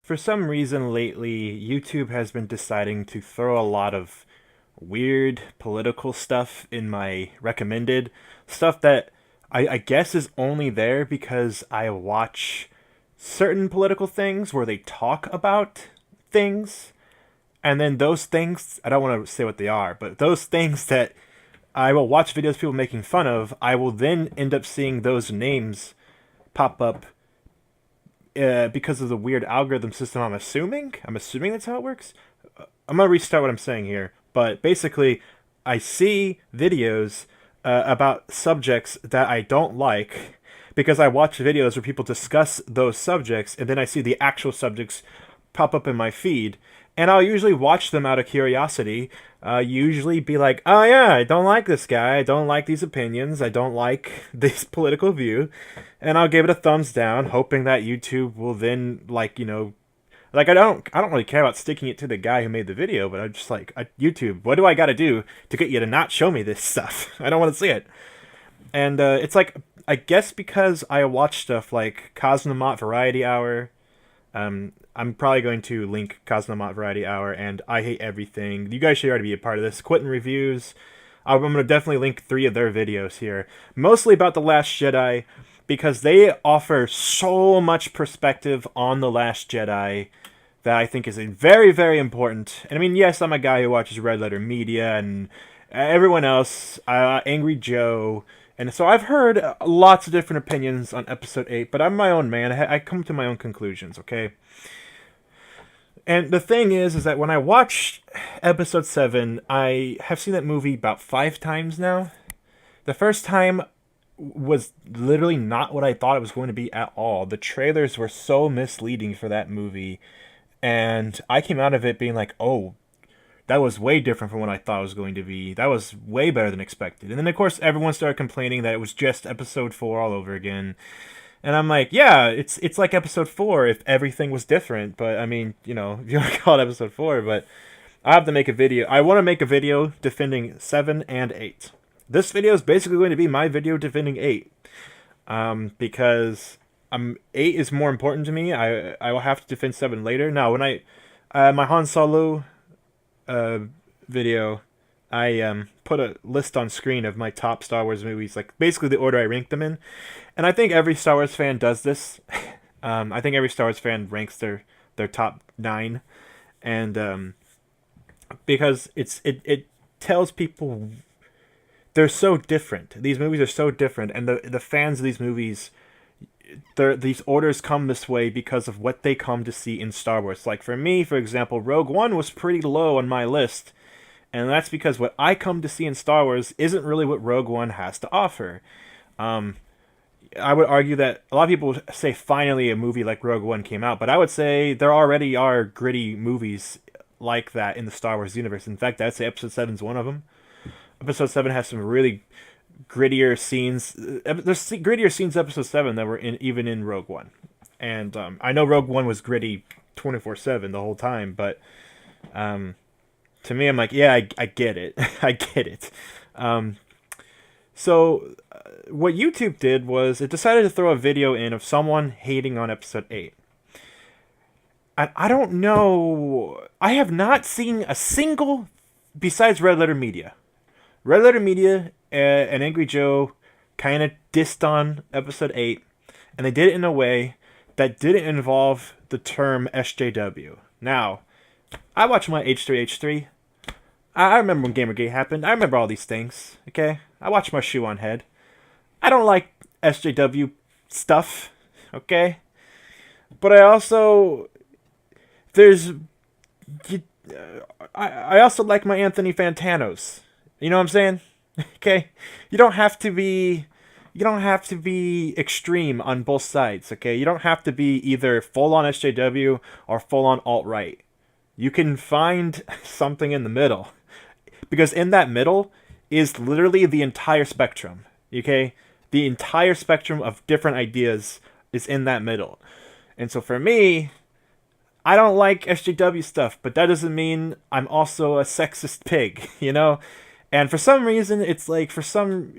For some reason lately, YouTube has been deciding to throw a lot of weird political stuff in my recommended. Stuff that I guess is only there because I watch certain political things where they talk about things. And then those things, I don't want to say what they are, but those things that I will watch videos of people making fun of, I will then end up seeing those names pop up because of the weird algorithm system. I'm assuming that's how it works. I'm gonna restart what I'm saying here, but basically, I see videos about subjects that I don't like because I watch videos where people discuss those subjects, and then I see the actual subjects pop up in my feed, and I'll usually watch them out of curiosity. Usually be like, oh yeah, I don't like this guy, I don't like these opinions, I don't like this political view, and I'll give it a thumbs down, hoping that YouTube will then, I don't really care about sticking it to the guy who made the video, but I'm just like, YouTube, what do I got to do to get you to not show me this stuff? I don't want to see it. And it's like, I guess because I watch stuff like Cosmonaut Variety Hour. I'm probably going to link Cosmonaut Variety Hour and I Hate Everything. You guys should already be a part of this. Quentin Reviews. I'm going to definitely link 3 of their videos here. Mostly about The Last Jedi, because they offer so much perspective on The Last Jedi that I think is very, very important. And I mean, yes, I'm a guy who watches Red Letter Media and everyone else, Angry Joe. And so I've heard lots of different opinions on Episode 8, but I'm my own man. I come to my own conclusions, okay? And the thing is that when I watch Episode 7, I have seen that movie about 5 times now. The first time was literally not what I thought it was going to be at all. The trailers were so misleading for that movie, and I came out of it being like, oh, that was way different from what I thought it was going to be. That was way better than expected. And then, of course, everyone started complaining that it was just Episode 4 all over again. And I'm like, yeah, it's like Episode 4 if everything was different. But, I mean, if you want to call it Episode 4, but I have to make a video. I want to make a video defending 7 and 8. This video is basically going to be my video defending 8. Because 8 is more important to me. I will have to defend 7 later. Now, when my Han Solo video, I put a list on screen of my top Star Wars movies, like basically the order I rank them in. And I think every Star Wars fan does this. I think every Star Wars fan ranks their top 9. And because it tells people they're so different. These movies are so different, and the fans of these movies, these orders come this way because of what they come to see in Star Wars. Like for me, for example, Rogue One was pretty low on my list, and that's because what I come to see in Star Wars isn't really what Rogue One has to offer. I would argue that a lot of people say finally a movie like Rogue One came out, but I would say there already are gritty movies like that in the Star Wars universe. In fact, I'd say Episode 7 is one of them. Episode 7 has some really grittier scenes. There's grittier scenes in Episode 7 that were even in Rogue One. And I know Rogue One was gritty 24/7 the whole time, but to me, I'm like, yeah, I get it. I get it. So what YouTube did was it decided to throw a video in of someone hating on Episode 8. And I don't know. I have not seen a single, besides Red Letter Media. Red Letter Media and Angry Joe kind of dissed on Episode 8, and they did it in a way that didn't involve the term SJW. Now, I watched my H3H3. I remember when Gamergate happened. I remember all these things, okay? I watched my shoe on head. I don't like SJW stuff, okay? But I also... I also like my Anthony Fantanos. You know what I'm saying? Okay? You don't have to be extreme on both sides, okay? You don't have to be either full-on SJW or full-on alt-right. You can find something in the middle. Because in that middle is literally the entire spectrum, okay? The entire spectrum of different ideas is in that middle. And so for me, I don't like SJW stuff, but that doesn't mean I'm also a sexist pig, you know? And for some reason, it's like for some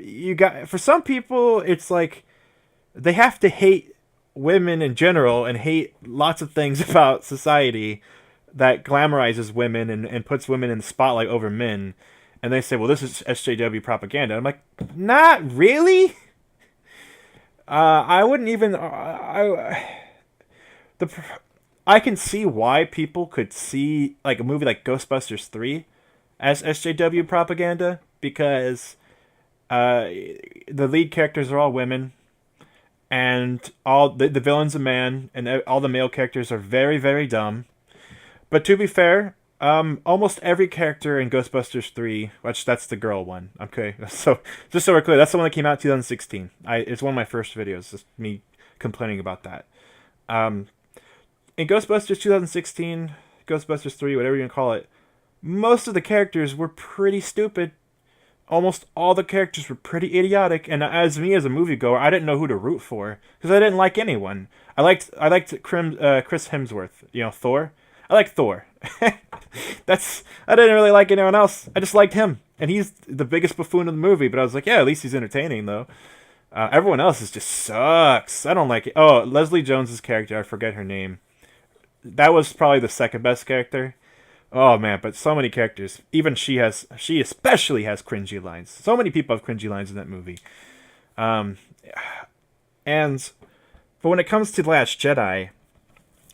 people, it's like they have to hate women in general and hate lots of things about society that glamorizes women and puts women in the spotlight over men. And they say, well, this is SJW propaganda. I'm like, not really. I wouldn't even. I can see why people could see like a movie like Ghostbusters 3 as SJW propaganda, because the lead characters are all women, and all the villain's a man, and all the male characters are very, very dumb. But to be fair, almost every character in Ghostbusters 3, which that's the girl one, okay, so just so we're clear, that's the one that came out in 2016. It's one of my first videos, just me complaining about that. In Ghostbusters 2016, Ghostbusters 3, whatever you can call it, most of the characters were pretty stupid. Almost all the characters were pretty idiotic, and as a moviegoer, I didn't know who to root for because I didn't like anyone. I liked Chris Hemsworth, Thor. I liked Thor. I didn't really like anyone else. I just liked him, and he's the biggest buffoon of the movie. But I was like, yeah, at least he's entertaining though. Everyone else just sucks. I don't like it. Oh, Leslie Jones's character, I forget her name. That was probably the second best character. Oh man, but so many characters. Even she especially has cringy lines. So many people have cringy lines in that movie. But when it comes to The Last Jedi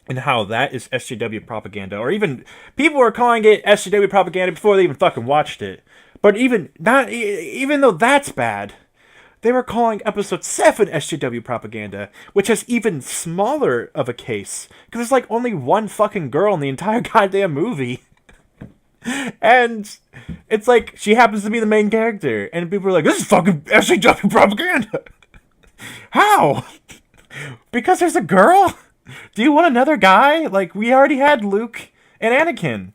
and how that is SJW propaganda, or even people were calling it SJW propaganda before they even fucking watched it. But even though that's bad, they were calling Episode 7 SJW propaganda, which has even smaller of a case. Because there's like only one fucking girl in the entire goddamn movie. And it's like, she happens to be the main character. And people are like, this is fucking SJW propaganda. How? Because there's a girl? Do you want another guy? Like, we already had Luke and Anakin.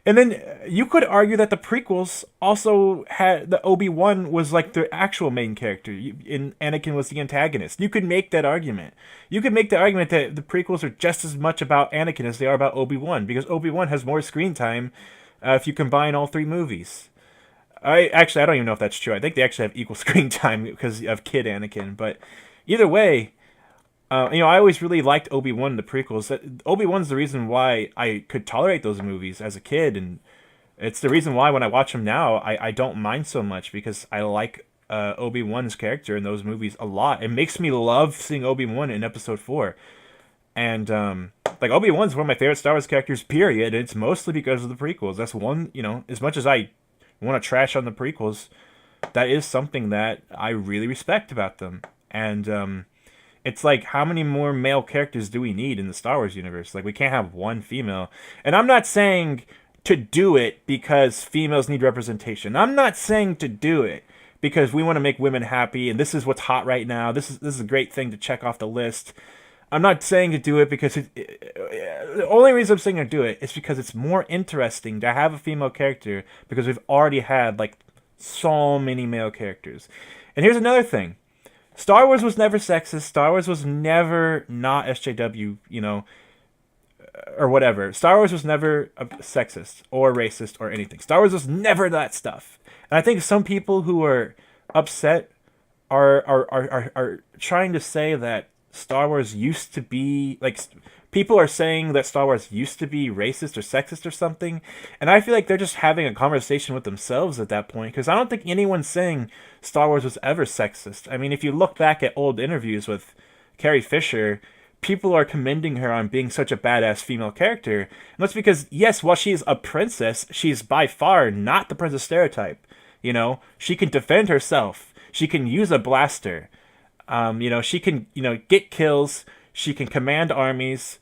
And then you could argue that the prequels also had the Obi-Wan was like the actual main character, and Anakin was the antagonist. You could make that argument. You could make the argument that the prequels are just as much about Anakin as they are about Obi-Wan, because Obi-Wan has more screen time if you combine all three movies. I don't even know if that's true. I think they actually have equal screen time because of kid Anakin. But either way, I always really liked Obi-Wan in the prequels. Obi-Wan's the reason why I could tolerate those movies as a kid, and it's the reason why when I watch them now, I don't mind so much, because I like Obi-Wan's character in those movies a lot. It makes me love seeing Obi-Wan in Episode 4. And, like, Obi-Wan's one of my favorite Star Wars characters, period. It's mostly because of the prequels. That's one, as much as I want to trash on the prequels, that is something that I really respect about them. And, it's like, how many more male characters do we need in the Star Wars universe? Like, we can't have one female. And I'm not saying to do it because females need representation. I'm not saying to do it because we want to make women happy and this is what's hot right now. This is a great thing to check off the list. I'm not saying to do it because the only reason I'm saying to do it is because it's more interesting to have a female character, because we've already had, like, so many male characters. And here's another thing. Star Wars was never sexist. Star Wars was never not SJW, or whatever. Star Wars was never sexist or racist or anything. Star Wars was never that stuff. And I think some people who are upset are trying to say that Star Wars used to be, like, people are saying that Star Wars used to be racist or sexist or something, and I feel like they're just having a conversation with themselves at that point, because I don't think anyone's saying Star Wars was ever sexist. I mean, if you look back at old interviews with Carrie Fisher, people are commending her on being such a badass female character, and that's because, yes, while she's a princess, she's by far not the princess stereotype. She can defend herself. She can use a blaster. She can, get kills. She can command armies.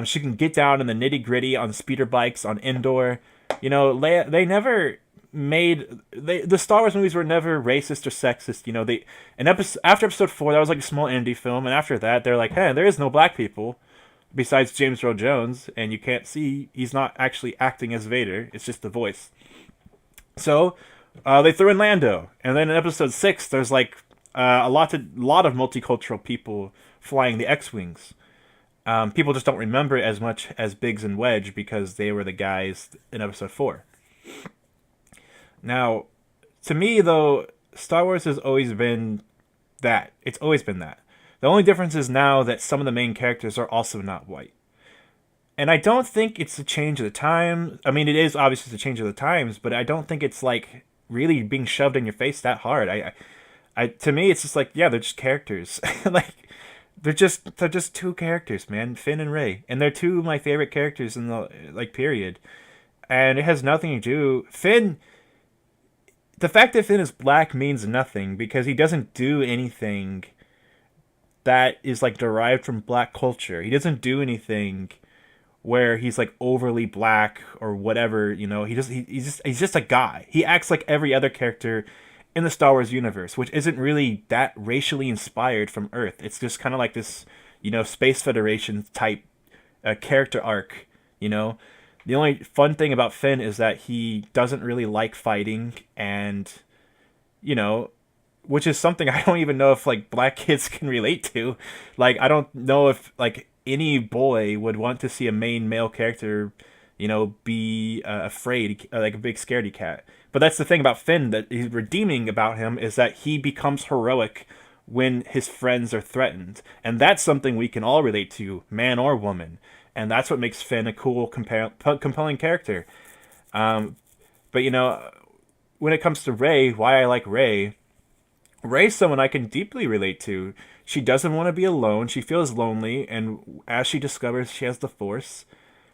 She can get down in the nitty gritty on speeder bikes on Endor. They never made the Star Wars movies were never racist or sexist. After Episode 4, that was like a small indie film, and after that, they're like, hey, there is no black people besides James Earl Jones, and you can't see he's not actually acting as Vader. It's just the voice. So they threw in Lando, and then in Episode 6, there's like a lot of multicultural people flying the X-Wings. People just don't remember it as much as Biggs and Wedge because they were the guys in Episode 4. Now, to me, though, Star Wars has always been that. It's always been that. The only difference is now that some of the main characters are also not white. And I don't think it's a change of the time. I mean, it is obviously the change of the times, but I don't think it's like really being shoved in your face that hard. To me, it's just like, yeah, they're just characters. Like, they're just two characters, man, Finn and Rey, and they're two of my favorite characters in the like period. And it has nothing to do. Finn, the fact that Finn is black means nothing because he doesn't do anything that is like derived from black culture. He doesn't do anything where he's like overly black or whatever, you know. He's just a guy. He acts like every other character in the Star Wars universe, which isn't really that racially inspired from Earth. It's just kind of like this, you know, Space Federation type character arc, you know. The only fun thing about Finn is that he doesn't really like fighting, and you know, which is something I don't even know if like black kids can relate to. Like, I don't know if like any boy would want to see a main male character, you know, be afraid, like a big scaredy cat. But that's the thing about Finn that is redeeming about him, is that he becomes heroic when his friends are threatened. And that's something we can all relate to, man or woman. And that's what makes Finn a cool, compelling character. But, you know, when it comes to Rey, why I like Rey's someone I can deeply relate to. She doesn't want to be alone. She feels lonely, and as she discovers she has the Force,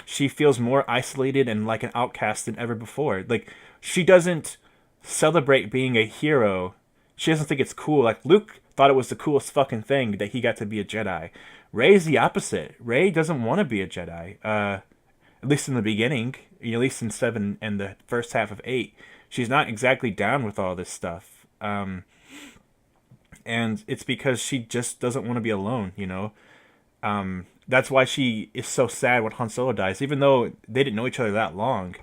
she feels more isolated and like an outcast than ever before. Like, she doesn't celebrate being a hero. She doesn't think it's cool. Like, Luke thought it was the coolest fucking thing that he got to be a Jedi. Rey's the opposite. Rey doesn't want to be a Jedi. At least in the beginning. At least in 7 and the first half of 8. She's not exactly down with all this stuff. And it's because she just doesn't want to be alone, you know? That's why she is so sad when Han Solo dies. Even though they didn't know each other that long,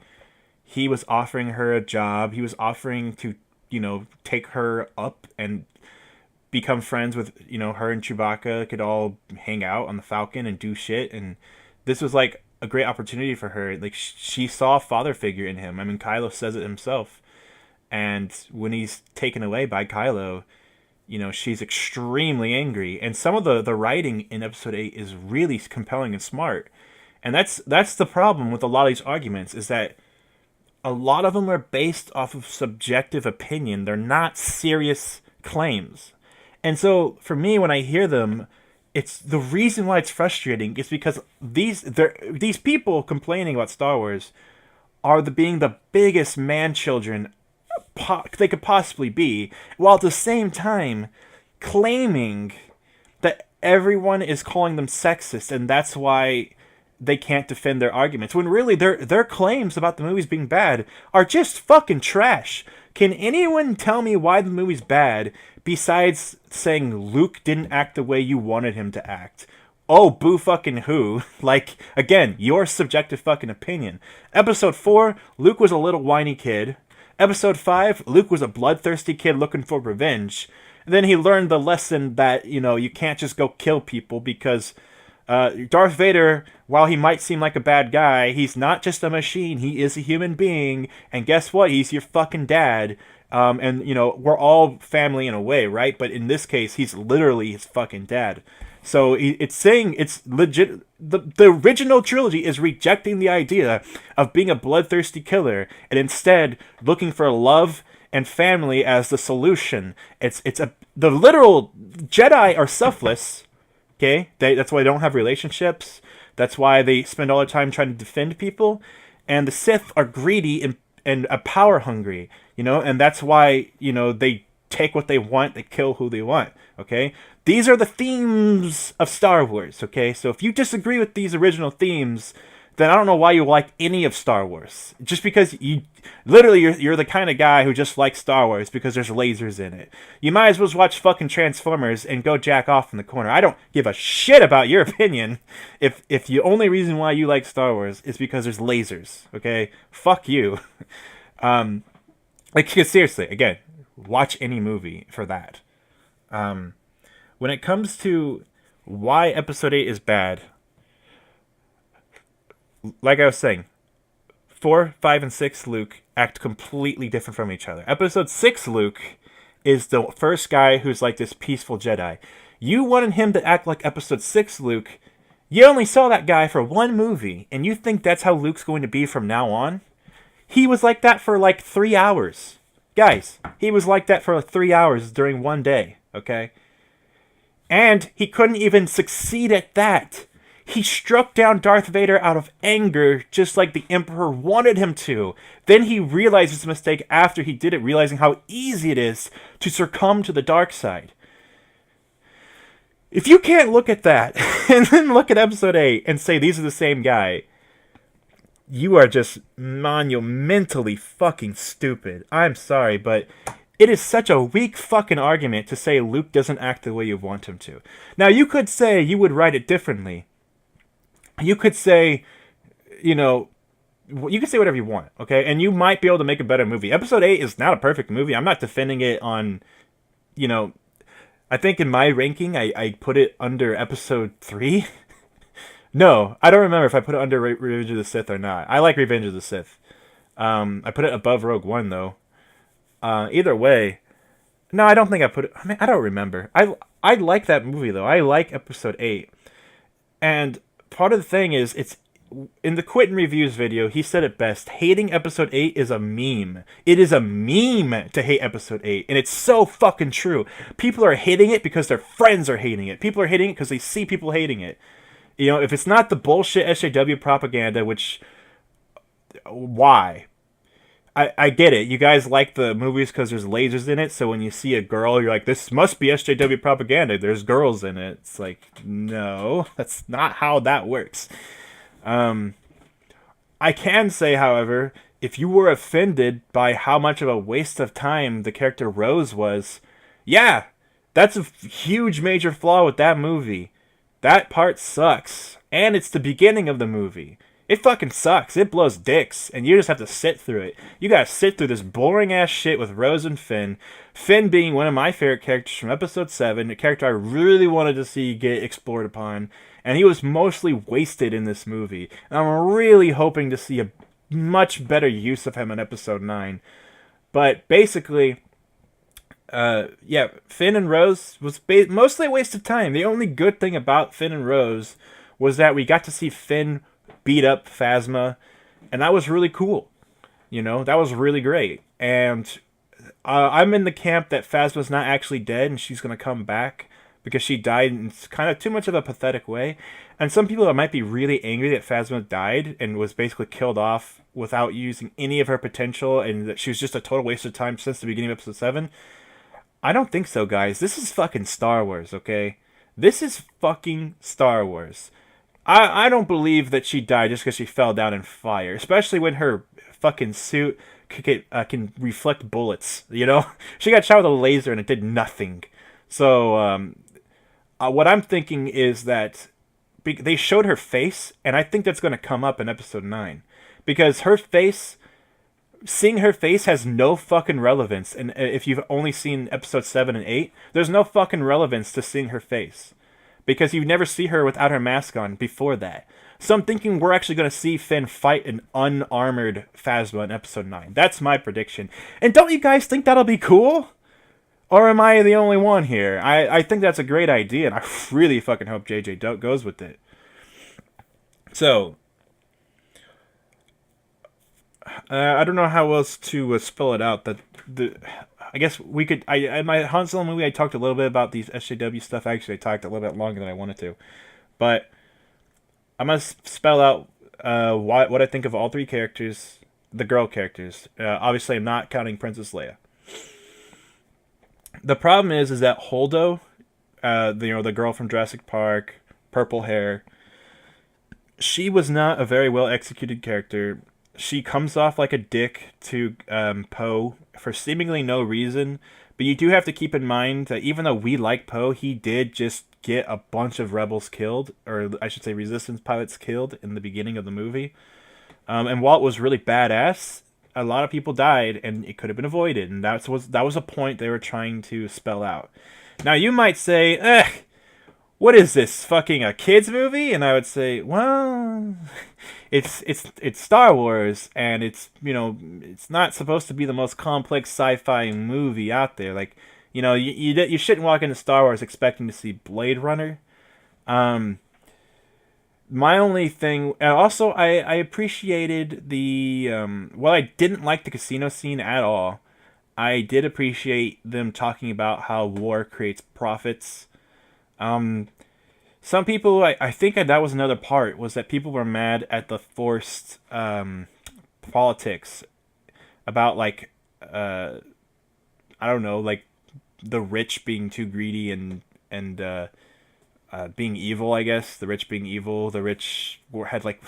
he was offering her a job. He was offering to, you know, take her up and become friends with, you know, her and Chewbacca could all hang out on the Falcon and do shit. And this was like a great opportunity for her. Like, she saw a father figure in him. I mean, Kylo says it himself. And when he's taken away by Kylo, you know, she's extremely angry. And some of the writing in Episode 8 is really compelling and smart. And that's the problem with a lot of these arguments, is that a lot of them are based off of subjective opinion. They're not serious claims. And so for me, when I hear them, it's the reason why it's frustrating is because these people complaining about Star Wars are being the biggest man children they could possibly be, while at the same time claiming that everyone is calling them sexist, and that's why they can't defend their arguments, when really their claims about the movies being bad are just fucking trash. Can anyone tell me why the movie's bad besides saying Luke didn't act the way you wanted him to act? Oh, boo fucking who? Like, again, your subjective fucking opinion. Episode 4, Luke was a little whiny kid. Episode 5, Luke was a bloodthirsty kid looking for revenge. And then he learned the lesson that, you know, you can't just go kill people because Darth Vader, while he might seem like a bad guy, he's not just a machine. He is a human being. And guess what? He's your fucking dad. And, you know, we're all family in a way, right? But in this case, he's literally his fucking dad. So it's saying it's legit. The original trilogy is rejecting the idea of being a bloodthirsty killer and instead looking for love and family as the solution. The literal Jedi are selfless. Okay, that's why they don't have relationships. That's why they spend all their time trying to defend people. And the Sith are greedy and power hungry. You know, and that's why, you know, they take what they want, they kill who they want. Okay. These are the themes of Star Wars, okay? So if you disagree with these original themes, then I don't know why you like any of Star Wars. Just because you're the kind of guy who just likes Star Wars because there's lasers in it. You might as well watch fucking Transformers and go jack off in the corner. I don't give a shit about your opinion if the only reason why you like Star Wars is because there's lasers, okay? Fuck you. Like, seriously, again, watch any movie for that. When it comes to why Episode 8 is bad, like I was saying, 4, 5, and 6 Luke act completely different from each other. Episode 6 Luke is the first guy who's like this peaceful Jedi. You wanted him to act like Episode 6 Luke. You only saw that guy for one movie, and you think that's how Luke's going to be from now on? He was like that for like 3 hours. Guys, he was like that for 3 hours during one day, okay? And he couldn't even succeed at that. He struck down Darth Vader out of anger, just like the Emperor wanted him to. Then he realized his mistake after he did it, realizing how easy it is to succumb to the dark side. If you can't look at that, and then look at Episode 8 and say these are the same guy, you are just monumentally fucking stupid. I'm sorry, but it is such a weak fucking argument to say Luke doesn't act the way you want him to. Now, you could say you would write it differently. You could say, you could say whatever you want, okay? And you might be able to make a better movie. Episode 8 is not a perfect movie. I'm not defending it on, I think in my ranking, I put it under Episode 3. No, I don't remember if I put it under Revenge of the Sith or not. I like Revenge of the Sith. I put it above Rogue One, though. Either way, no, I don't think I put it. I mean, I don't remember. I like that movie though. I like Episode 8, and part of the thing is, it's in the Quentin Reviews video. He said it best. Hating Episode 8 is a meme. It is a meme to hate Episode 8, and it's so fucking true. People are hating it because their friends are hating it. People are hating it because they see people hating it. If it's not the bullshit SJW propaganda, which why? I get it. You guys like the movies because there's lasers in it, so when you see a girl, you're like, this must be SJW propaganda. There's girls in it. It's like, no, that's not how that works. I can say, however, if you were offended by how much of a waste of time the character Rose was, yeah, that's a huge major flaw with that movie. That part sucks. And it's the beginning of the movie. It fucking sucks. It blows dicks. And you just have to sit through it. You gotta sit through this boring ass shit with Rose and Finn. Finn being one of my favorite characters from Episode 7. A character I really wanted to see get explored upon. And he was mostly wasted in this movie. And I'm really hoping to see a much better use of him in Episode 9. But basically, Finn and Rose was mostly a waste of time. The only good thing about Finn and Rose was that we got to see Finn beat up Phasma, and that was really cool. That was really great. And I'm in the camp that Phasma's not actually dead, and she's going to come back because she died in kind of too much of a pathetic way. And some people might be really angry that Phasma died and was basically killed off without using any of her potential, and that she was just a total waste of time since the beginning of Episode 7. I don't think so, guys. This is fucking Star Wars, okay? This is fucking Star Wars. I don't believe that she died just because she fell down in fire, especially when her fucking suit can reflect bullets, She got shot with a laser and it did nothing. So, what I'm thinking is that they showed her face, and I think that's going to come up in Episode 9. Because seeing her face has no fucking relevance. And if you've only seen Episode 7 and 8, there's no fucking relevance to seeing her face. Because you never see her without her mask on before that. So I'm thinking we're actually going to see Finn fight an unarmored Phasma in Episode 9. That's my prediction. And don't you guys think that'll be cool? Or am I the only one here? I think that's a great idea, and I really fucking hope JJ goes with it. So, I don't know how else to spell it out. I guess we could. In my Han Solo movie, I talked a little bit about these SJW stuff. Actually, I talked a little bit longer than I wanted to, but I'm gonna spell out what I think of all three characters, the girl characters. Obviously, I'm not counting Princess Leia. The problem is that Holdo, the girl from Jurassic Park, purple hair, she was not a very well executed character. She comes off like a dick to Poe for seemingly no reason, but you do have to keep in mind that even though we like Poe, he did just get a bunch of rebels killed, or I should say resistance pilots killed in the beginning of the movie. And while it was really badass, a lot of people died, and it could have been avoided, and that was a point they were trying to spell out. Now you might say, what is this, fucking a kids movie? And I would say, well, it's Star Wars, and it's not supposed to be the most complex sci-fi movie out there. Like, You shouldn't walk into Star Wars expecting to see Blade Runner. Um, my only thing, and also I appreciated well, I didn't like the casino scene at all. I did appreciate them talking about how war creates profits. Um, some people, I think that was another part, was that people were mad at the forced politics about uh, I don't know, like the rich being too greedy and being evil. I guess the rich being evil. The rich had like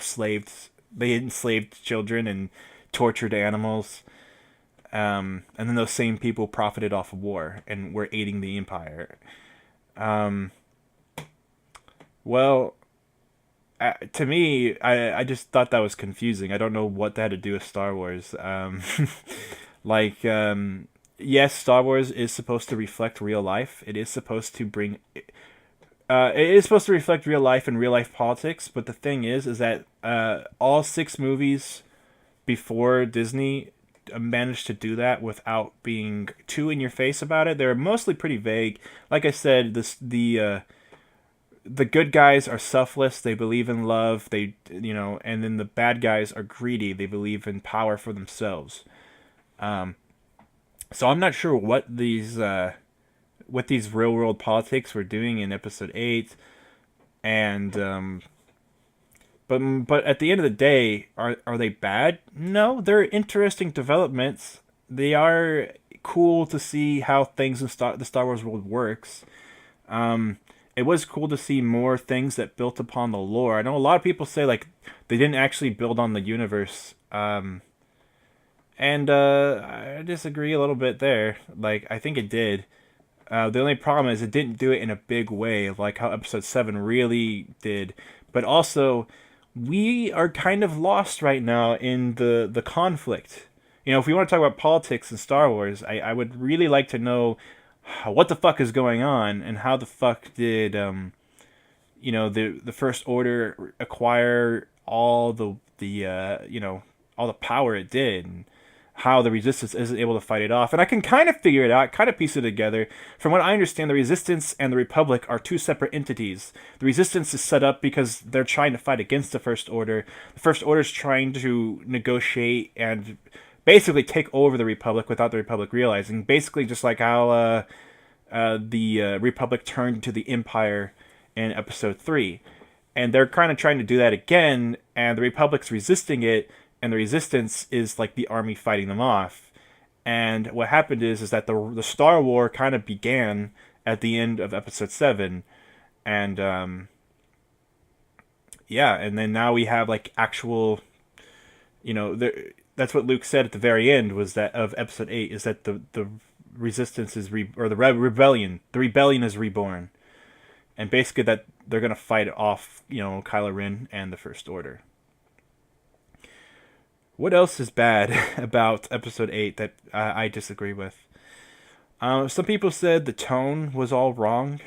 they enslaved children and tortured animals. And then those same people profited off of war and were aiding the empire. Um, well, to me, I just thought that was confusing. I don't know what that had to do with Star Wars. Like, yes, Star Wars is supposed to reflect real life. It is supposed to bring. It is supposed to reflect real life and real life politics. But the thing is that all six movies before Disney managed to do that without being too in your face about it. They're mostly pretty vague. Like I said, the good guys are selfless. They believe in love. And then the bad guys are greedy. They believe in power for themselves. So I'm not sure what these real world politics were doing in Episode 8, and but at the end of the day, are they bad? No, they're interesting developments. They are cool to see how things in the Star Wars world works. It was cool to see more things that built upon the lore. I know a lot of people say like they didn't actually build on the universe, and I disagree a little bit there. Like I think it did. The only problem is it didn't do it in a big way, like how Episode 7 really did. But also, we are kind of lost right now in the conflict. If we want to talk about politics in Star Wars, I would really like to know what the fuck is going on and how the fuck did the First Order acquire all all the power it did, and how the Resistance isn't able to fight it off. And I can kind of figure it out, kind of piece it together. From what I understand, the Resistance and the Republic are two separate entities. The Resistance is set up because they're trying to fight against the First Order. The First Order is trying to negotiate and basically take over the Republic without the Republic realizing. Basically just like how the Republic turned to the Empire in Episode 3. And they're kind of trying to do that again, and the Republic's resisting it, and the Resistance is like the army fighting them off. And what happened is that the Star War kind of began at the end of Episode 7, and and then now we have like actual, that's what Luke said at the very end, was that of Episode 8, is that the Resistance is rebellion. The rebellion is reborn, and basically that they're gonna fight off Kylo Ren and the First Order. What else is bad about Episode 8 that I disagree with? Some people said the tone was all wrong.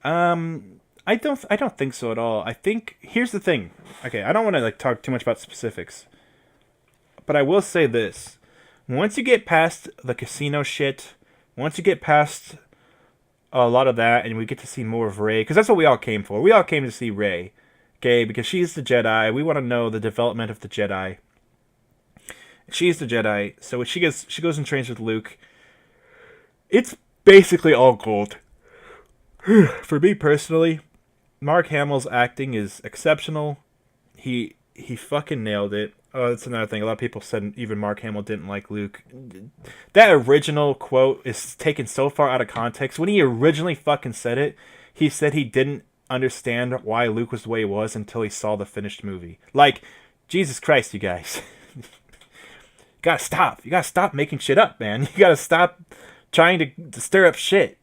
I don't think so at all. I think here's the thing. Okay, I don't want to talk too much about specifics, but I will say this: once you get past the casino shit, once you get past a lot of that, and we get to see more of Rey, because that's what we all came for. We all came to see Rey. Okay, because she's the Jedi. We want to know the development of the Jedi. She's the Jedi, so when she goes and trains with Luke, it's basically all gold. For me personally, Mark Hamill's acting is exceptional. He fucking nailed it. Oh, that's another thing. A lot of people said even Mark Hamill didn't like Luke. That original quote is taken so far out of context. When he originally fucking said it, he said he didn't understand why Luke was the way he was until he saw the finished movie. Like, Jesus Christ, you guys. You gotta stop. You gotta stop making shit up, man. You gotta stop trying to stir up shit.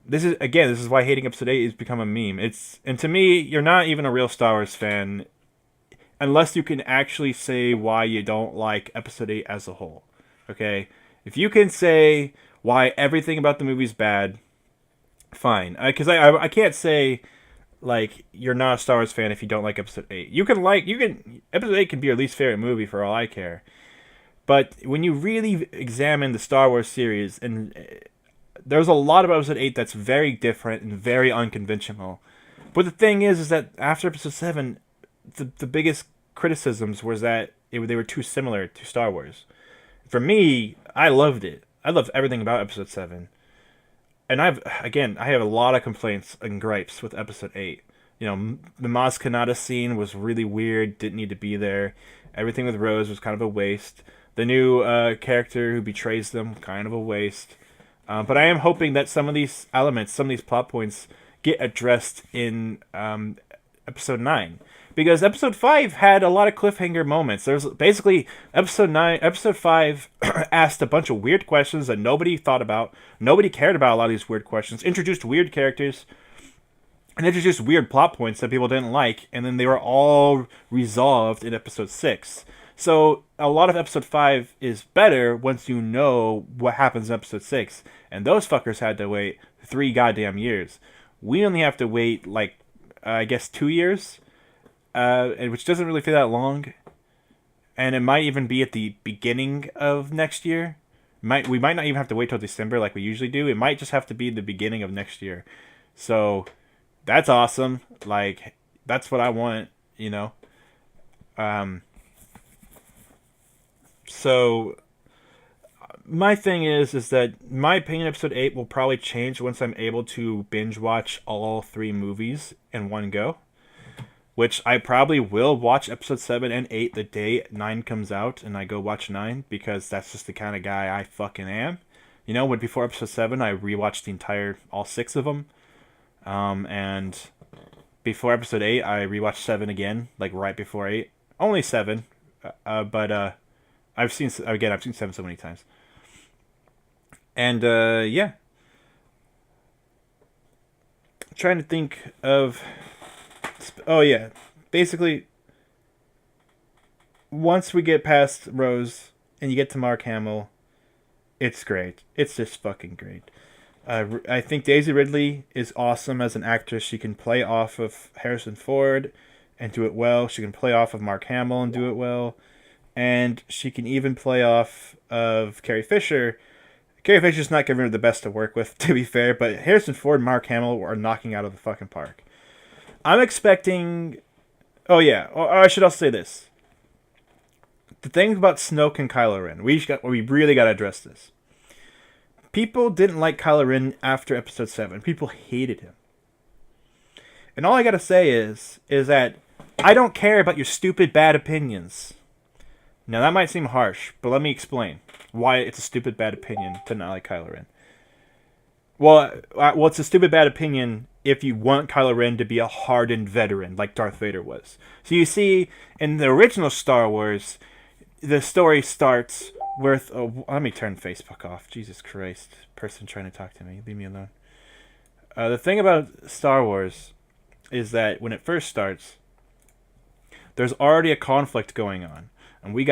This is why hating Episode 8 has become a meme. And to me, you're not even a real Star Wars fan unless you can actually say why you don't like Episode 8 as a whole. Okay? If you can say why everything about the movie's bad, fine. Because I can't say you're not a Star Wars fan if you don't like Episode 8. Episode 8 can be your least favorite movie for all I care. But when you really examine the Star Wars series, and there's a lot of Episode 8 that's very different and very unconventional. But the thing is that after Episode 7, the biggest criticisms was that they were too similar to Star Wars. For me, I loved it. I loved everything about Episode 7. And I have a lot of complaints and gripes with Episode 8. You know, the Maz Kanata scene was really weird, didn't need to be there. Everything with Rose was kind of a waste. The new character who betrays them, kind of a waste. But I am hoping that some of these elements, some of these plot points, get addressed in Episode 9. Because Episode 5 had a lot of cliffhanger moments. There's basically Episode 5 asked a bunch of weird questions that nobody thought about. Nobody cared about a lot of these weird questions. Introduced weird characters. And introduced weird plot points that people didn't like. And then they were all resolved in Episode 6. So a lot of Episode 5 is better once you know what happens in Episode 6. And those fuckers had to wait 3 goddamn years. We only have to wait, like, I guess 2 years. Which doesn't really feel that long. And it might even be at the beginning of next year. We might not even have to wait till December like we usually do. It might just have to be the beginning of next year. So that's awesome. Like, that's what I want, you know. So my thing is that my opinion Episode 8 will probably change once I'm able to binge watch all 3 movies in one go. Which I probably will watch Episode 7 and 8 the day 9 comes out, and I go watch 9, because that's just the kind of guy I fucking am. You know, when before Episode 7, I rewatched all 6 of them. And before Episode 8, I rewatched 7 again, like right before 8. Only 7, but I've seen 7 so many times. And, yeah. I'm trying to think of... Oh, yeah. Basically, once we get past Rose and you get to Mark Hamill, it's great. It's just fucking great. I think Daisy Ridley is awesome as an actress. She can play off of Harrison Ford and do it well. She can play off of Mark Hamill and do it well. And she can even play off of Carrie Fisher. Carrie Fisher's not giving her the best to work with, to be fair, but Harrison Ford and Mark Hamill are knocking out of the fucking park. I'm expecting... Oh, yeah. Or I should also say this. The thing about Snoke and Kylo Ren, we really got to address this. People didn't like Kylo Ren after Episode 7. People hated him. And all I got to say is that I don't care about your stupid bad opinions. Now, that might seem harsh, but let me explain why it's a stupid bad opinion to not like Kylo Ren. Well, it's a stupid bad opinion if you want Kylo Ren to be a hardened veteran like Darth Vader was. So you see, in the original Star Wars, the story starts with... let me turn Facebook off. Jesus Christ. Person trying to talk to me. Leave me alone. The thing about Star Wars is that when it first starts, there's already a conflict going on. And we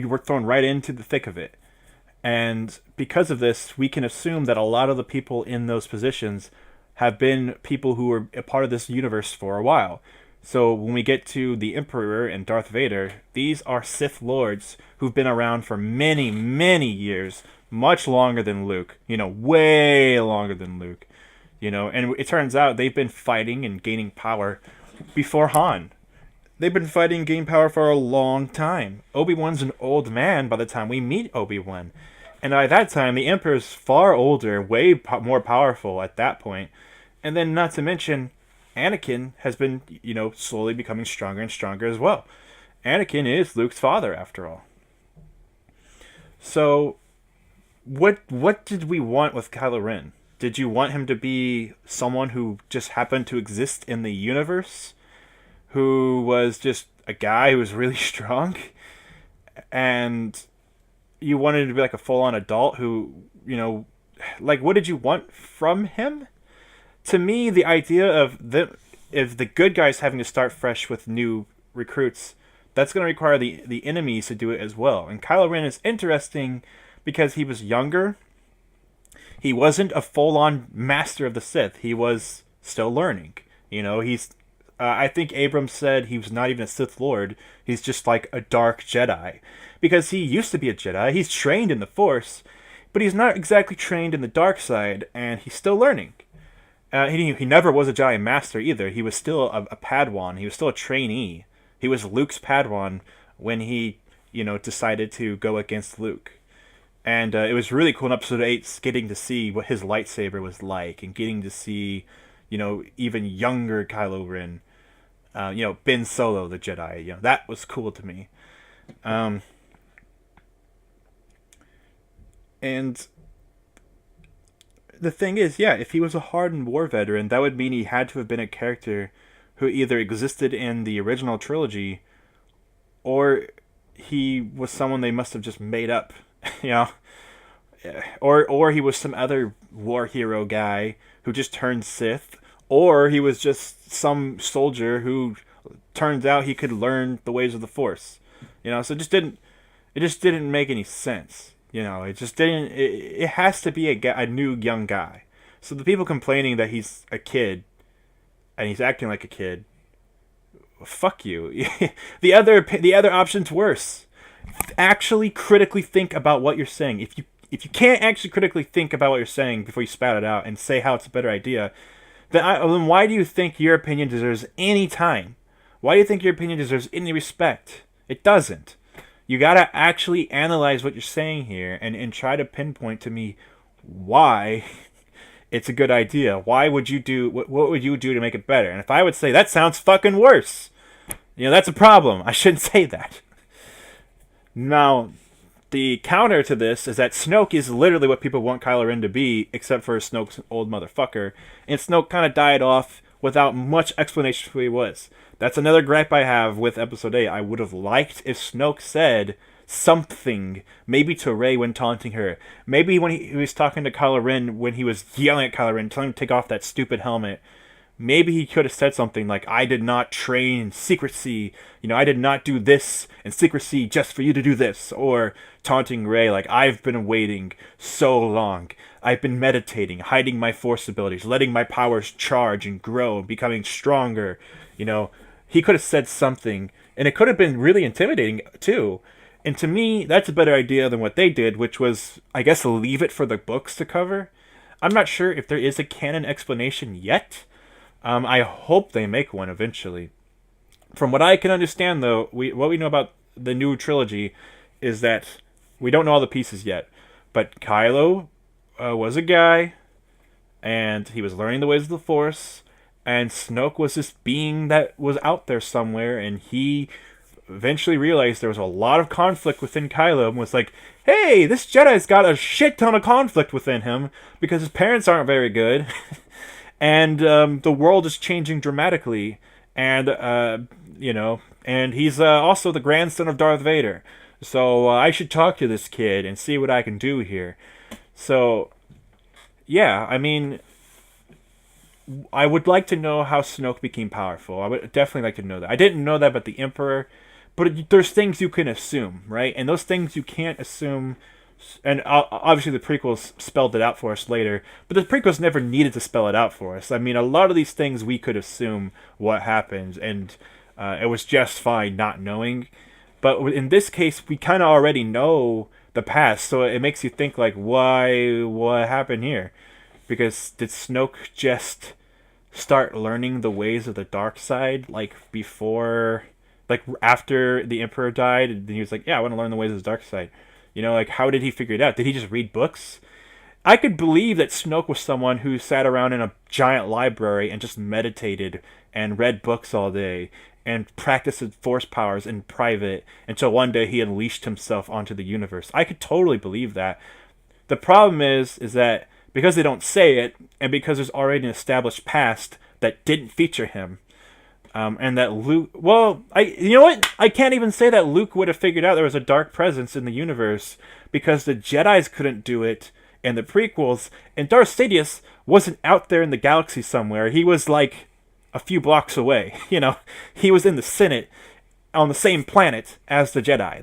were thrown right into the thick of it. And because of this, we can assume that a lot of the people in those positions have been people who were a part of this universe for a while. So when we get to the Emperor and Darth Vader, these are Sith Lords who've been around for many, many years, much longer than Luke. You know, way longer than Luke. You know, and it turns out they've been fighting and gaining power before Han. They've been fighting and gaining power for a long time. Obi-Wan's an old man by the time we meet Obi-Wan. And by that time, the Emperor's far older, way more powerful at that point. And then, not to mention, Anakin has been, you know, slowly becoming stronger and stronger as well. Anakin is Luke's father, after all. So, what did we want with Kylo Ren? Did you want him to be someone who just happened to exist in the universe? Who was just a guy who was really strong? And you wanted him to be like a full-on adult who, you know... Like, what did you want from him? To me, the idea of the good guys having to start fresh with new recruits, that's going to require the enemies to do it as well. And Kylo Ren is interesting because he was younger. He wasn't a full-on master of the Sith. He was still learning. You know, he's I think Abrams said he was not even a Sith Lord. He's just like a dark Jedi. Because he used to be a Jedi. He's trained in the Force, but he's not exactly trained in the dark side, and he's still learning. He never was a Jedi Master either. He was still a Padawan. He was still a trainee. He was Luke's Padawan when he, decided to go against Luke. And it was really cool in Episode 8 getting to see what his lightsaber was like, and getting to see, even younger Kylo Ren, Ben Solo, the Jedi. That was cool to me. And the thing is, yeah, if he was a hardened war veteran, that would mean he had to have been a character who either existed in the original trilogy, or he was someone they must have just made up, or he was some other war hero guy who just turned Sith, or he was just some soldier who turns out he could learn the ways of the Force, So it just didn't make any sense. It just didn't. It has to be a new young guy. So the people complaining that he's a kid and he's acting like a kid, fuck you. the other option's worse. Actually, critically think about what you're saying. If you can't actually critically think about what you're saying before you spout it out and say how it's a better idea, then why do you think your opinion deserves any time? Why do you think your opinion deserves any respect? It doesn't. You gotta actually analyze what you're saying here and try to pinpoint to me why it's a good idea. Why would you do what would you do to make it better? And if I would say that sounds fucking worse, that's a problem. I shouldn't say that. Now, the counter to this is that Snoke is literally what people want Kylo Ren to be, except for Snoke's old motherfucker. And Snoke kind of died off without much explanation for who he was. That's another gripe I have with Episode 8. I would have liked if Snoke said something, maybe to Rey when taunting her. Maybe when he was talking to Kylo Ren, when he was yelling at Kylo Ren, telling him to take off that stupid helmet. Maybe he could have said something like, I did not train in secrecy. I did not do this in secrecy just for you to do this. Or taunting Rey like, I've been waiting so long. I've been meditating, hiding my Force abilities, letting my powers charge and grow, becoming stronger. He could have said something, and it could have been really intimidating, too. And to me, that's a better idea than what they did, which was, I guess, leave it for the books to cover. I'm not sure if there is a canon explanation yet. I hope they make one eventually. From what I can understand, though, what we know about the new trilogy is that we don't know all the pieces yet. But Kylo was a guy, and he was learning the ways of the Force, and Snoke was this being that was out there somewhere, and he eventually realized there was a lot of conflict within Kylo, and was like, hey, this Jedi's got a shit ton of conflict within him, because his parents aren't very good, and the world is changing dramatically, and, and he's also the grandson of Darth Vader, so I should talk to this kid and see what I can do here. So, yeah, I mean, I would like to know how Snoke became powerful. I would definitely like to know that. I didn't know that about the Emperor, but there's things you can assume, right? And those things you can't assume, and obviously the prequels spelled it out for us later, but the prequels never needed to spell it out for us. I mean, a lot of these things we could assume what happened, and it was just fine not knowing. But in this case, we kind of already know the past, so it makes you think, like, what happened here? Because did Snoke just start learning the ways of the dark side, like, after the Emperor died, and he was like, yeah, I want to learn the ways of the dark side. How did he figure it out? Did he just read books? I could believe that Snoke was someone who sat around in a giant library and just meditated and read books all day and practiced his Force powers in private until one day he unleashed himself onto the universe. I could totally believe that. The problem is that because they don't say it, and because there's already an established past that didn't feature him, and that Luke... Well, you know what? I can't even say that Luke would have figured out there was a dark presence in the universe, because the Jedis couldn't do it in the prequels, and Darth Sidious wasn't out there in the galaxy somewhere. He was, like, a few blocks away. He was in the Senate on the same planet as the Jedi.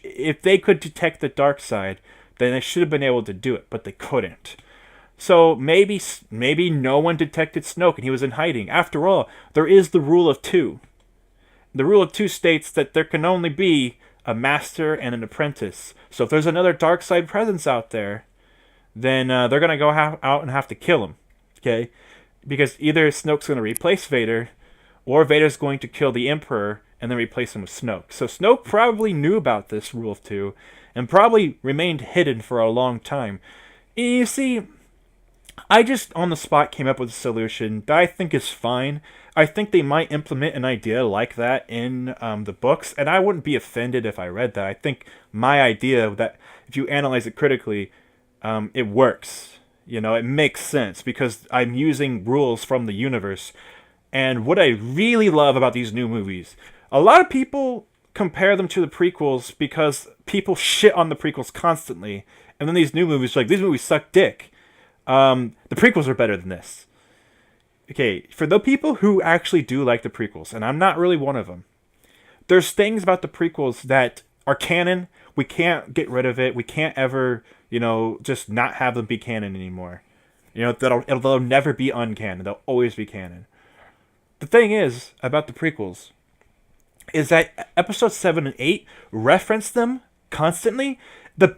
If they could detect the dark side, then they should have been able to do it, but they couldn't. So maybe no one detected Snoke and he was in hiding. After all, there is the rule of two. The rule of two states that there can only be a master and an apprentice. So if there's another dark side presence out there, then they're gonna go out and have to kill him. Okay, because either Snoke's gonna replace Vader, or Vader's going to kill the Emperor and then replace him with Snoke. So Snoke probably knew about this rule of two, and probably remained hidden for a long time. You see, I just on the spot came up with a solution that I think is fine. I think they might implement an idea like that in the books, and I wouldn't be offended if I read that. I think my idea that if you analyze it critically, it works. You know, it makes sense because I'm using rules from the universe. And what I really love about these new movies, a lot of people compare them to the prequels because people shit on the prequels constantly, and then these new movies, like, these movies suck dick. The prequels are better than this. Okay, for the people who actually do like the prequels, and I'm not really one of them, there's things about the prequels that are canon. We can't get rid of it. We can't ever, just not have them be canon anymore. They'll never be uncanon. They'll always be canon. The thing is, about the prequels, is that episodes 7 and 8 reference them constantly.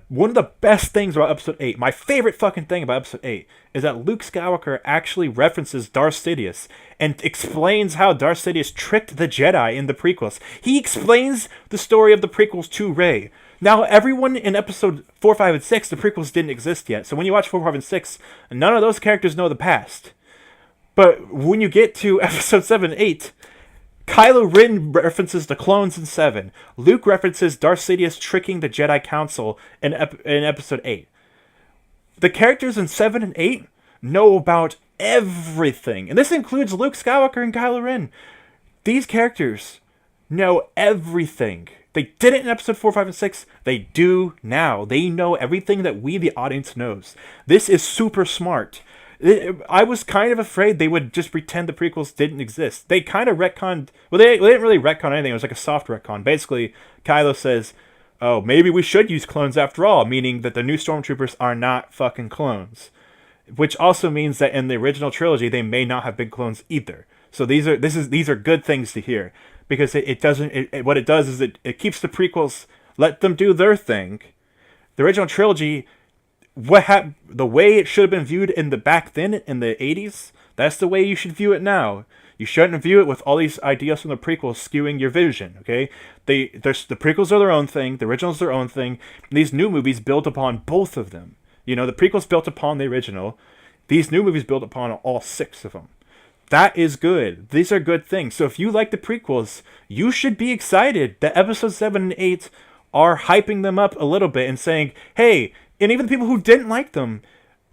One of the best things about episode 8, my favorite fucking thing about episode 8, is that Luke Skywalker actually references Darth Sidious and explains how Darth Sidious tricked the Jedi in the prequels. He explains the story of the prequels to Rey. Now, everyone in episode 4, 5, and 6, the prequels didn't exist yet. So when you watch 4, 5, and 6, none of those characters know the past. But when you get to episode 7 and 8, Kylo Ren references the clones in 7. Luke references Darth Sidious tricking the Jedi Council in episode 8. The characters in 7 and 8 know about everything. And this includes Luke Skywalker and Kylo Ren. These characters know everything. They didn't in episode 4, 5, and 6. They do now. They know everything that we, the audience, knows. This is super smart. I was kind of afraid they would just pretend the prequels didn't exist. They kind of retconned... Well, they didn't really retcon anything. It was like a soft retcon. Basically, Kylo says, oh, maybe we should use clones after all, meaning that the new stormtroopers are not fucking clones. Which also means that in the original trilogy, they may not have been clones either. So these are good things to hear. Because what it does is it keeps the prequels, let them do their thing. The original trilogy... the way it should have been viewed back then in the 80s, that's the way you should view it now. You shouldn't view it with all these ideas from the prequels skewing your vision, okay? The prequels are their own thing, the original's their own thing, and these new movies build upon both of them. The prequels built upon the original, these new movies build upon all 6 of them. That is good. These are good things. So if you like the prequels, you should be excited that episodes 7 and 8 are hyping them up a little bit and saying, hey... And even the people who didn't like them,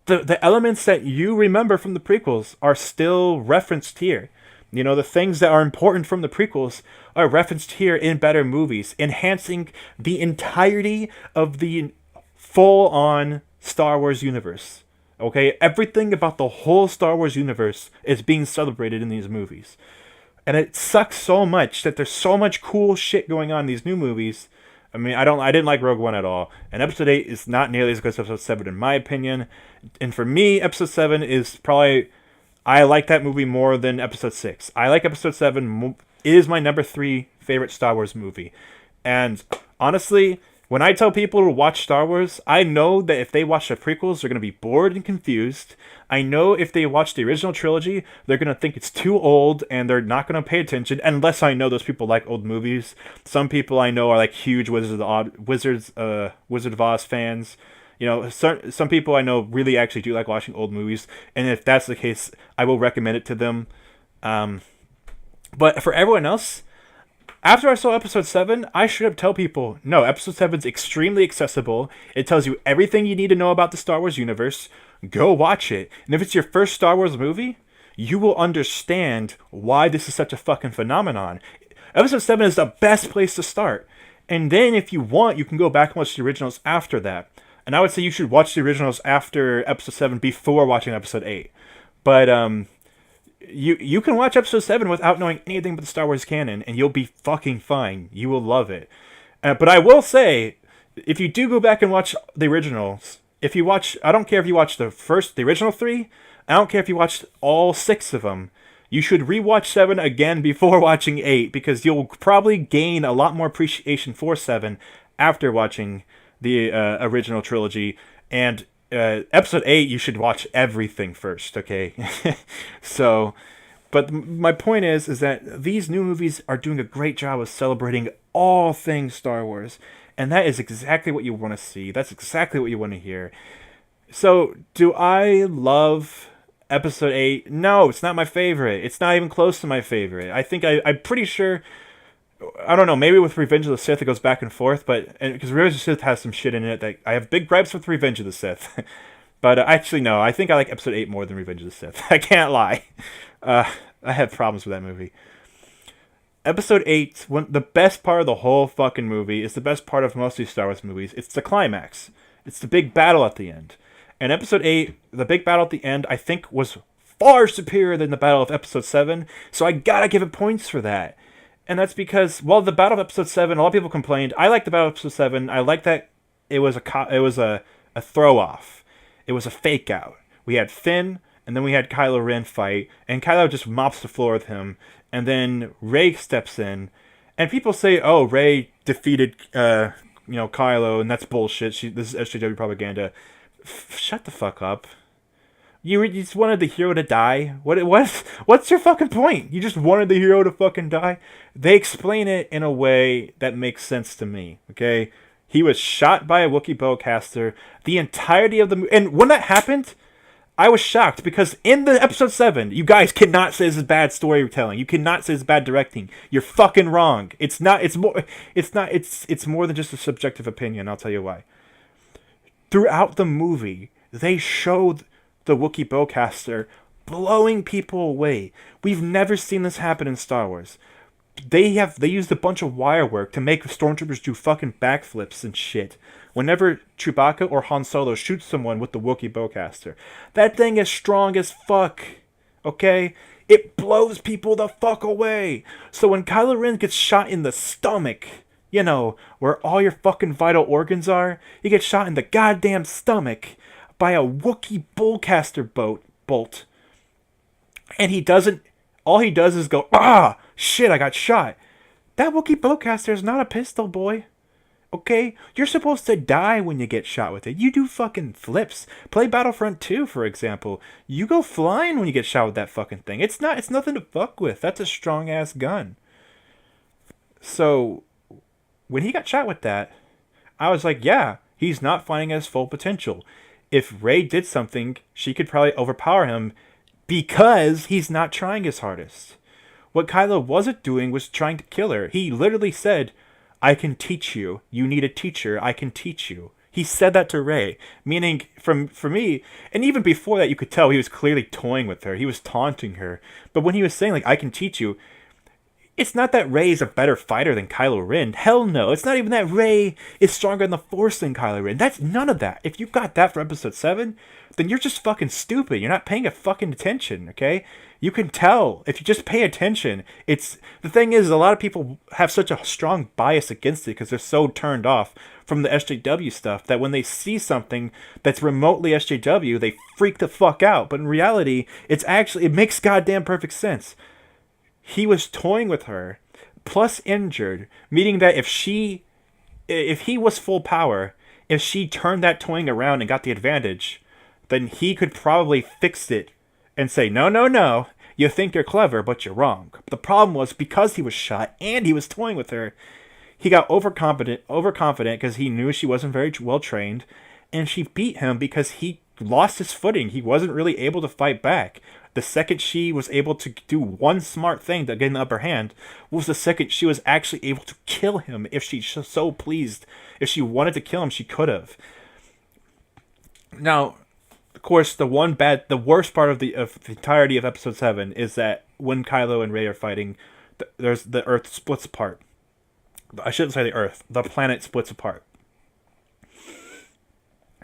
the elements that you remember from the prequels are still referenced here. The things that are important from the prequels are referenced here in better movies, enhancing the entirety of the full-on Star Wars universe. Okay? Everything about the whole Star Wars universe is being celebrated in these movies. And it sucks so much that there's so much cool shit going on in these new movies. I mean, I didn't like Rogue One at all. And episode 8 is not nearly as good as episode 7 in my opinion. And for me, episode 7 is probably... I like that movie more than episode 6. I like episode 7. It is my number 3 favorite Star Wars movie. And honestly, when I tell people to watch Star Wars, I know that if they watch the prequels, they're going to be bored and confused. I know if they watch the original trilogy, they're going to think it's too old and they're not going to pay attention, unless I know those people like old movies. Some people I know are like huge Wizard of Oz fans. Some people I know really actually do like watching old movies, and if that's the case, I will recommend it to them. But for everyone else, after I saw episode 7, I should have told people, no, episode 7 is extremely accessible. It tells you everything you need to know about the Star Wars universe. Go watch it. And if it's your first Star Wars movie, you will understand why this is such a fucking phenomenon. Episode 7 is the best place to start. And then if you want, you can go back and watch the originals after that. And I would say you should watch the originals after episode 7 before watching episode 8. But, You can watch episode 7 without knowing anything but the Star Wars canon, and you'll be fucking fine. You will love it. But I will say, if you do go back and watch the originals, if you watch, I don't care if you watch the original three. I don't care if you watched all six of them. You should rewatch 7 again before watching 8, because you'll probably gain a lot more appreciation for 7 after watching the original trilogy. And episode 8, you should watch everything first, okay? So, but my point is that these new movies are doing a great job of celebrating all things Star Wars. And that is exactly what you want to see. That's exactly what you want to hear. So, do I love Episode 8? No, it's not my favorite. It's not even close to my favorite. I think I'm pretty sure, I don't know, maybe with Revenge of the Sith it goes back and forth, but because Revenge of the Sith has some shit in it that I have big gripes with Revenge of the Sith. But actually, no, I think I like Episode 8 more than Revenge of the Sith. I can't lie. I have problems with that movie. Episode 8, the best part of the whole fucking movie, is the best part of most of these Star Wars movies. It's the climax. It's the big battle at the end. And Episode 8, the big battle at the end, I think was far superior than the battle of Episode 7, so I gotta give it points for that. And that's because, well, the battle of Episode 7, a lot of people complained. I liked the battle of Episode 7. I liked that it was a throw-off. It was a fake-out. We had Finn, and then we had Kylo Ren fight, and Kylo just mops the floor with him, and then Rey steps in, and people say, oh, Rey defeated, Kylo, and that's bullshit. This is SJW propaganda. Shut the fuck up. You just wanted the hero to die? What's your fucking point? You just wanted the hero to fucking die? They explain it in a way that makes sense to me, okay? He was shot by a Wookiee bowcaster the entirety of the movie. And when that happened, I was shocked because in the episode 7, you guys cannot say this is bad storytelling. You cannot say this is bad directing. You're fucking wrong. It's more than just a subjective opinion, I'll tell you why. Throughout the movie, they showed the Wookiee bowcaster blowing people away. We've never seen this happen in Star Wars. They used a bunch of wire work to make stormtroopers do fucking backflips and shit whenever Chewbacca or Han Solo shoots someone with the Wookiee bowcaster. That thing is strong as fuck, okay? It blows people the fuck away. So when Kylo Ren gets shot in the stomach, where all your fucking vital organs are, he gets shot in the goddamn stomach by a Wookiee bowcaster bolt. And all he does is go, ah, shit, I got shot. That Wookiee bowcaster is not a pistol, boy. Okay? You're supposed to die when you get shot with it. You do fucking flips. Play Battlefront 2, for example. You go flying when you get shot with that fucking thing. It's nothing to fuck with. That's a strong-ass gun. So, when he got shot with that, I was like, yeah, he's not finding his full potential. If Rey did something, she could probably overpower him because he's not trying his hardest. What Kylo wasn't doing was trying to kill her. He literally said, I can teach you. You need a teacher. I can teach you. He said that to Rey, meaning for me, and even before that, you could tell he was clearly toying with her. He was taunting her. But when he was saying, I can teach you, it's not that Rey is a better fighter than Kylo Ren. Hell no. It's not even that Rey is stronger in the Force than Kylo Ren. That's none of that. If you got that for Episode 7, then you're just fucking stupid. You're not paying fucking attention, okay? You can tell. If you just pay attention, the thing is, a lot of people have such a strong bias against it because they're so turned off from the SJW stuff that when they see something that's remotely SJW, they freak the fuck out. But in reality, it makes goddamn perfect sense. He was toying with her, plus injured, meaning that if he was full power, if she turned that toying around and got the advantage, then he could probably fix it and say, no, you think you're clever, but you're wrong. The problem was, because he was shot and he was toying with her, he got overconfident because he knew she wasn't very well trained, and she beat him because he lost his footing. He wasn't really able to fight back. The second she was able to do one smart thing to get the upper hand was the second she was actually able to kill him if she so pleased. If she wanted to kill him, she could have. Now, of course, the worst part of the entirety of Episode 7 is that when Kylo and Rey are fighting, the Earth splits apart. I shouldn't say the Earth. The planet splits apart.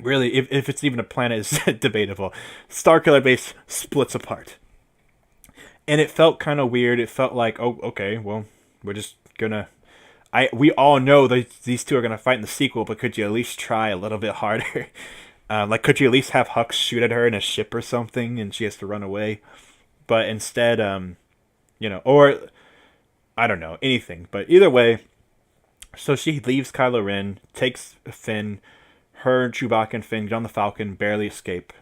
Really, if it's even a planet is debatable. Starkiller Base splits apart. And it felt kind of weird. It felt like, oh, okay, well, we're just gonna... We all know that these two are gonna fight in the sequel, but could you at least try a little bit harder? Like, could you at least have Hux shoot at her in a ship or something, and she has to run away? But instead, or I don't know, anything. But either way, so she leaves Kylo Ren, takes Finn, her, Chewbacca, and Finn get on the Falcon, barely escape.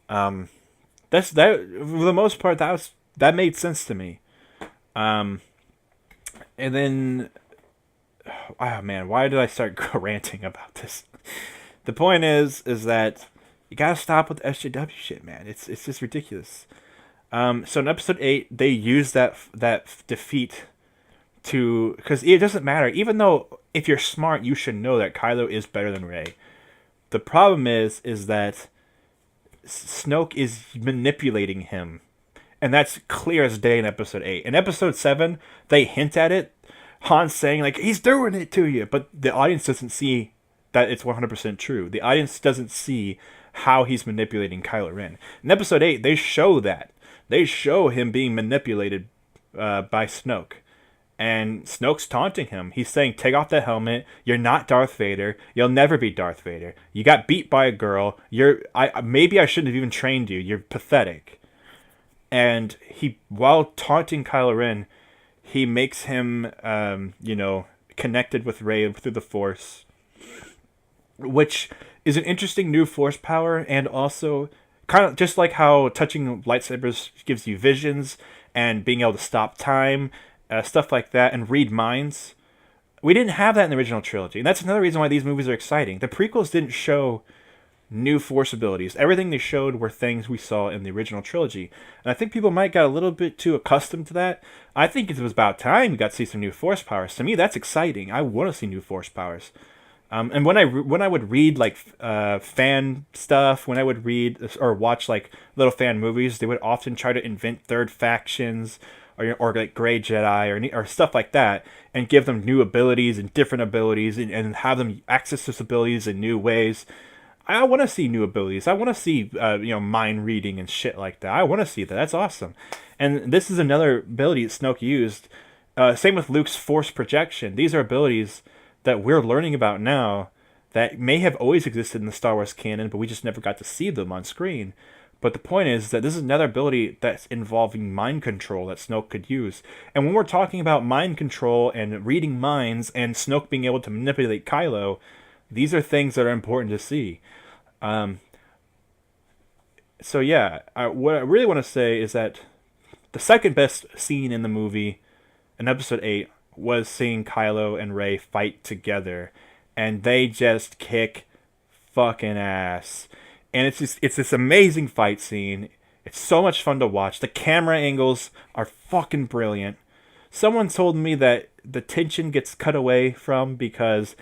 That's that. For the most part, that made sense to me. And then, oh man, why did I start ranting about this? The point is that you gotta stop with the SJW shit, man. It's just ridiculous. So in episode 8, they use that defeat to, because it doesn't matter. Even though if you're smart, you should know that Kylo is better than Rey. The problem is that Snoke is manipulating him, and that's clear as day in episode 8. In episode 7, they hint at it. Han's saying like he's doing it to you, but the audience doesn't see that it's 100% true. The audience doesn't see how he's manipulating Kylo Ren. In episode 8, they show that. They show him being manipulated by Snoke. And Snoke's taunting him. He's saying, take off that helmet. You're not Darth Vader. You'll never be Darth Vader. You got beat by a girl. Maybe I shouldn't have even trained you. You're pathetic. And while taunting Kylo Ren, he makes him, connected with Rey through the Force, which is an interesting new Force power, and also kind of just like how touching lightsabers gives you visions and being able to stop time, stuff like that, and read minds. We didn't have that in the original trilogy, and that's another reason why these movies are exciting. The prequels didn't show new Force abilities. Everything they showed were things we saw in the original trilogy, and I think people might get a little bit too accustomed to that. I think it was about time we got to see some new Force powers. To me, that's exciting. I want to see new Force powers. And when I would read like fan stuff, when I would read or watch like little fan movies, they would often try to invent third factions or like Grey Jedi or stuff like that, and give them new abilities and different abilities, and have them access those abilities in new ways. I want to see new abilities. I want to see mind reading and shit like that. I want to see that. That's awesome. And this is another ability that Snoke used. Same with Luke's Force projection. These are abilities that we're learning about now that may have always existed in the Star Wars canon, but we just never got to see them on screen. But the point is that this is another ability that's involving mind control that Snoke could use. And when we're talking about mind control and reading minds and Snoke being able to manipulate Kylo, these are things that are important to see. So yeah, what I really want to say is that the second best scene in the movie, in episode 8, was seeing Kylo and Rey fight together. And they just kick fucking ass. And it's this amazing fight scene. It's so much fun to watch. The camera angles are fucking brilliant. Someone told me that the tension gets cut away from because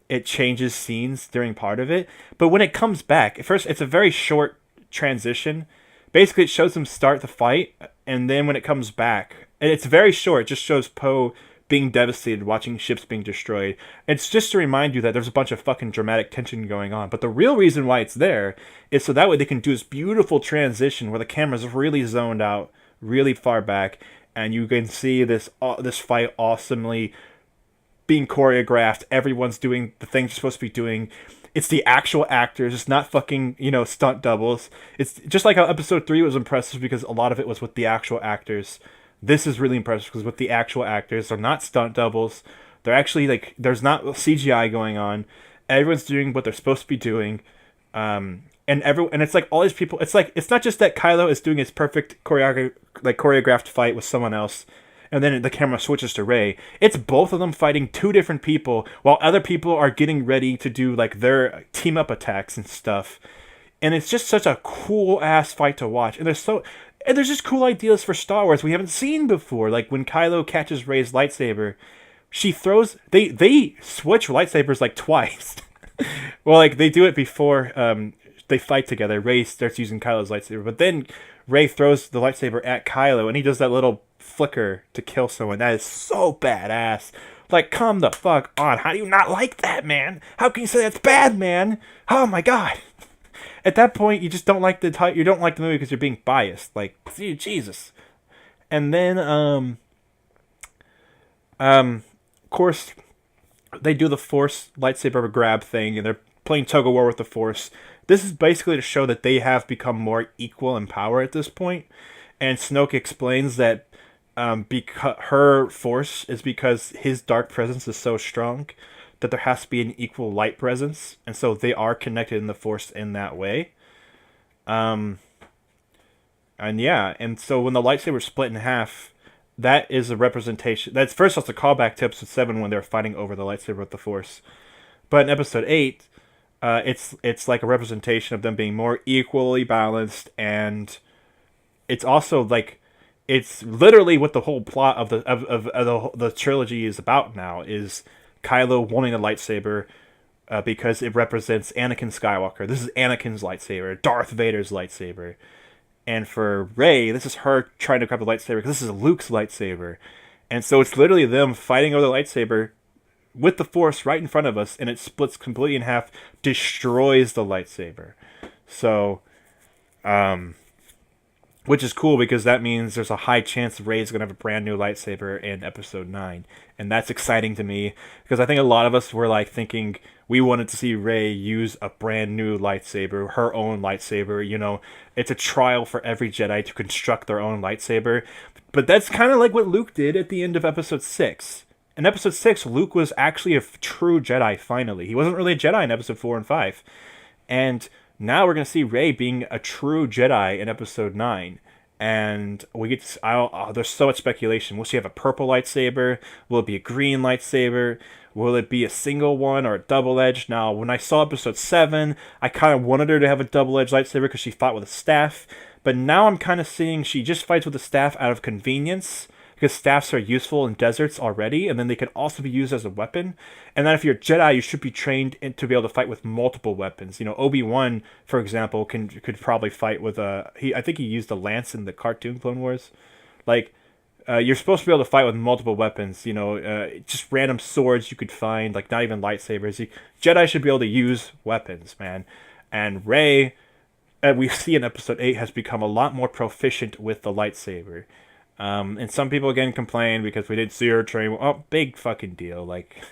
it changes scenes during part of it. But when it comes back, at first it's a very short transition. Basically, it shows them start the fight, and then when it comes back, and it's very short, it just shows Poe being devastated, watching ships being destroyed. It's just to remind you that there's a bunch of fucking dramatic tension going on. But the real reason why it's there is so that way they can do this beautiful transition where the camera's really zoned out, really far back, and you can see this fight awesomely being choreographed. Everyone's doing the things they're supposed to be doing. It's the actual actors. It's not fucking, stunt doubles. It's just like how episode 3 was impressive because a lot of it was with the actual actors. This is really impressive because with the actual actors, they're not stunt doubles. They're actually there's not CGI going on. Everyone's doing what they're supposed to be doing. And it's like all these people. It's not just that Kylo is doing his perfect choreographed fight with someone else, and then the camera switches to Rey. It's both of them fighting two different people while other people are getting ready to do their team up attacks and stuff. And it's just such a cool ass fight to watch. And there's just cool ideas for Star Wars we haven't seen before. Like when Kylo catches Rey's lightsaber, she throws. They switch lightsabers twice. Well, they do it before they fight together. Rey starts using Kylo's lightsaber, but then Rey throws the lightsaber at Kylo, and he does that little flicker to kill someone. That is so badass. Come the fuck on. How do you not like that, man? How can you say that's bad, man? Oh my god. At that point, you just don't like you don't like the movie because you're being biased. Jesus. And then, of course, they do the Force lightsaber grab thing, and they're playing tug of war with the Force. this is basically to show that they have become more equal in power at this point. And Snoke explains that because her force is because his dark presence is so strong that there has to be an equal light presence, and so they are connected in the force in that way. Um, and yeah, and so when the lightsaber split in half, that is a representation. That's first off a callback to episode 7 when they're fighting over the lightsaber with the force. But in episode 8, it's like a representation of them being more equally balanced, and it's also like it's literally what the whole plot of the trilogy is about now is Kylo wanting a lightsaber because it represents Anakin Skywalker. This is Anakin's lightsaber, Darth Vader's lightsaber. And for Rey, this is her trying to grab the lightsaber because this is Luke's lightsaber. And so it's literally them fighting over the lightsaber with the Force right in front of us, and it splits completely in half, destroys the lightsaber. So, which is cool because that means there's a high chance Rey's going to have a brand new lightsaber in episode 9. And that's exciting to me because I think a lot of us were like thinking we wanted to see Rey use a brand new lightsaber, her own lightsaber. You know, it's a trial for every Jedi to construct their own lightsaber. But that's kind of like what Luke did at the end of episode 6. In episode 6, Luke was actually a true Jedi finally. He wasn't really a Jedi in episode 4 and 5. And now we're going to see Rey being a true Jedi in episode 9. And we get to, there's so much speculation. Will she have a purple lightsaber? Will it be a green lightsaber? Will it be a single one or a double-edged? Now, when I saw episode 7, I kind of wanted her to have a double-edged lightsaber because she fought with a staff. But now I'm kind of seeing she just fights with a staff out of convenience, because staffs are useful in deserts already, and then they can also be used as a weapon. And then if you're a Jedi, you should be trained to be able to fight with multiple weapons. You know, Obi-Wan, for example, could probably fight with a... I think he used a lance in the cartoon Clone Wars. Like, you're supposed to be able to fight with multiple weapons. You know, just random swords you could find, like not even lightsabers. Jedi should be able to use weapons, man. And Rey, we see in episode 8, has become a lot more proficient with the lightsaber. And some people again complain because we didn't see her train. Oh, big fucking deal. Like,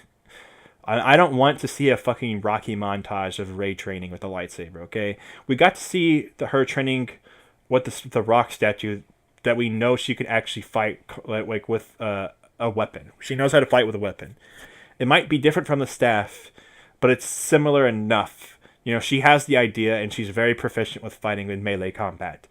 I don't want to see a fucking Rocky montage of Rey training with the lightsaber. Okay, we got to see her training with the rock statue that we know she could actually fight like with a weapon. She knows how to fight with a weapon. It might be different from the staff, but it's similar enough. You know, she has the idea and she's very proficient with fighting in melee combat.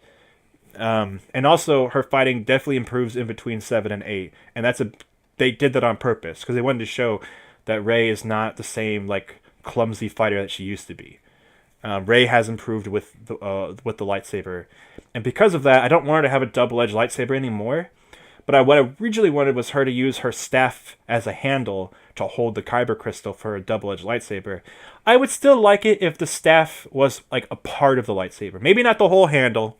And also her fighting definitely improves in between 7 and 8, and they did that on purpose because they wanted to show that Rey is not the same like clumsy fighter that she used to be. Rey has improved with the lightsaber, and because of that, I don't want her to have a double-edged lightsaber anymore. But what I originally wanted was her to use her staff as a handle to hold the kyber crystal for a double-edged lightsaber. I would still like it if the staff was like a part of the lightsaber, maybe not the whole handle.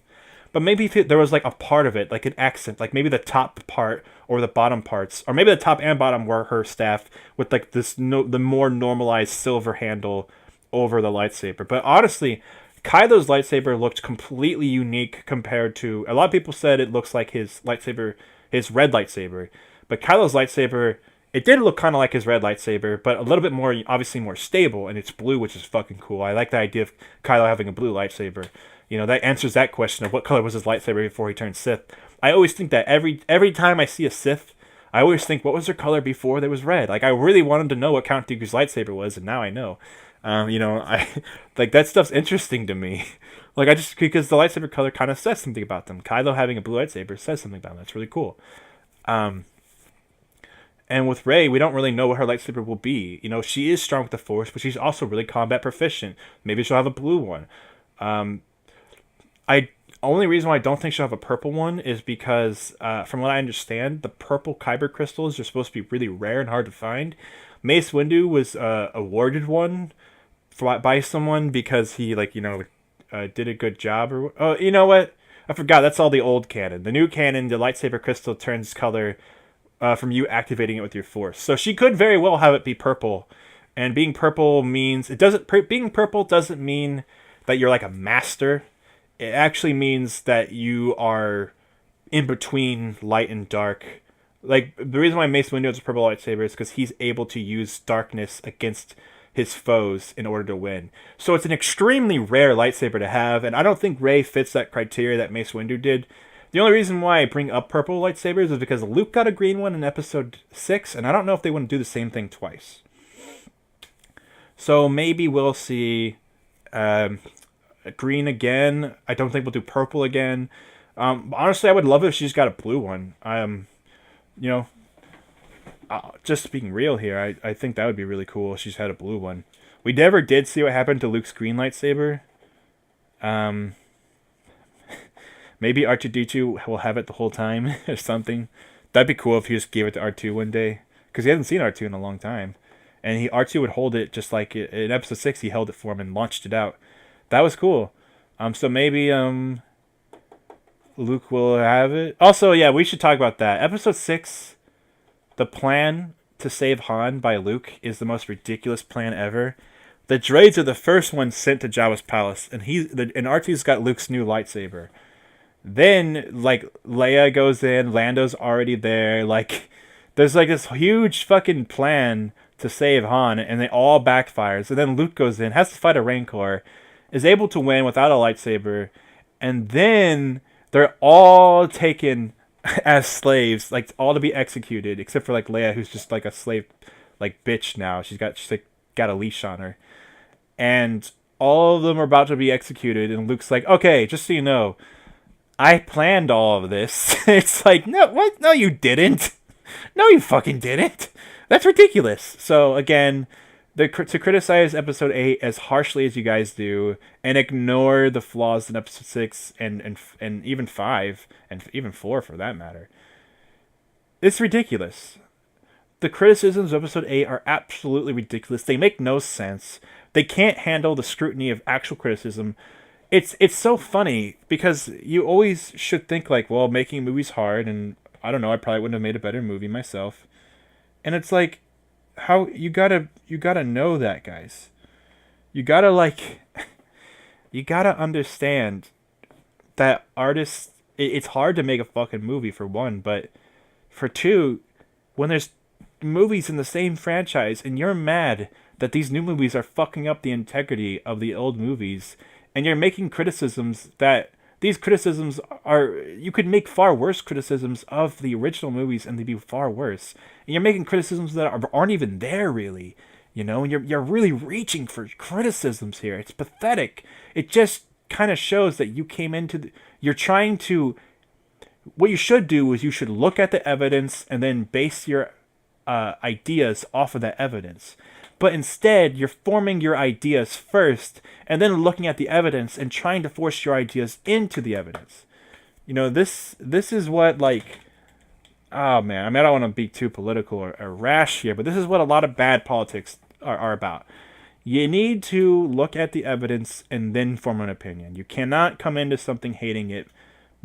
But maybe if there was like a part of it, like an accent, like maybe the top part or the bottom parts, or maybe the top and bottom were her staff with like the more normalized silver handle over the lightsaber. But honestly, Kylo's lightsaber looked completely unique compared to... A lot of people said it looks like his lightsaber, his red lightsaber. But Kylo's lightsaber, it did look kind of like his red lightsaber, but a little bit more, obviously more stable, and it's blue, which is fucking cool. I like the idea of Kylo having a blue lightsaber. You know, that answers that question of what color was his lightsaber before he turned Sith. I always think that every time I see a Sith, I always think, what was their color before they was red? Like, I really wanted to know what Count Dooku's lightsaber was, and now I know. You know, I like that stuff's interesting to me. Like, because the lightsaber color kind of says something about them. Kylo having a blue lightsaber says something about them. That's really cool. And with Rey, we don't really know what her lightsaber will be. You know, she is strong with the Force, but she's also really combat proficient. Maybe she'll have a blue one. Only reason why I don't think she'll have a purple one is because, from what I understand, the purple kyber crystals are supposed to be really rare and hard to find. Mace Windu was awarded one by someone because he, like, you know, did a good job. Or oh, you know what? I forgot. That's all the old canon. The new canon, the lightsaber crystal turns color from you activating it with your Force. So she could very well have it be purple, and being purple means being purple doesn't mean that you're like a master. It actually means that you are in between light and dark. Like, the reason why Mace Windu has a purple lightsaber is because he's able to use darkness against his foes in order to win. So it's an extremely rare lightsaber to have, and I don't think Rey fits that criteria that Mace Windu did. The only reason why I bring up purple lightsabers is because Luke got a green one in episode 6, and I don't know if they want to do the same thing twice. So maybe we'll see green again. I don't think we'll do purple again. Honestly, I would love if she's got a blue one. You know, just being real here, I think that would be really cool if she's had a blue one. We never did see what happened to Luke's green lightsaber. Maybe R2-D2 will have it the whole time or something. That'd be cool if he just gave it to R2 one day. Because he hasn't seen R2 in a long time. And R2 would hold it just like in episode 6 he held it for him and launched it out. That was cool. So maybe Luke will have it. Also, yeah, we should talk about that. Episode 6, the plan to save Han by Luke is the most ridiculous plan ever. The droids are the first ones sent to Jabba's palace, and R2's got Luke's new lightsaber. Then, like, Leia goes in, Lando's already there, like, there's, like, this huge fucking plan to save Han, and it all backfires, and then Luke goes in, has to fight a Rancor, is able to win without a lightsaber, and then they're all taken as slaves, like, all to be executed, except for, like, Leia, who's just, like, a slave, like, bitch now, she's like, got a leash on her, and all of them are about to be executed, and Luke's like, okay, just so you know, I planned all of this. It's like, no, what? No, you didn't. No, you fucking didn't. That's ridiculous. So, again, to criticize episode 8 as harshly as you guys do, and ignore the flaws in episode 6 and even 5, and even 4 for that matter, it's ridiculous. The criticisms of episode 8 are absolutely ridiculous. They make no sense. They can't handle the scrutiny of actual criticism. It's so funny because you always should think like, well, making movies hard, and I don't know, I probably wouldn't have made a better movie myself. And it's like, how you gotta know that, guys. You gotta understand that artists. It's hard to make a fucking movie for one, but for two, when there's movies in the same franchise and you're mad that these new movies are fucking up the integrity of the old movies. And you're making criticisms that these criticisms are, you could make far worse criticisms of the original movies and they'd be far worse. And you're making criticisms that aren't even there really, and you're really reaching for criticisms here. It's pathetic. It just kind of shows that you came into, you're trying to, what you should do is you should look at the evidence and then base your ideas off of that evidence. But instead, you're forming your ideas first, and then looking at the evidence and trying to force your ideas into the evidence. This is what, like, oh man, I mean, I don't want to be too political or rash here, but this is what a lot of bad politics are about. You need to look at the evidence and then form an opinion. You cannot come into something hating it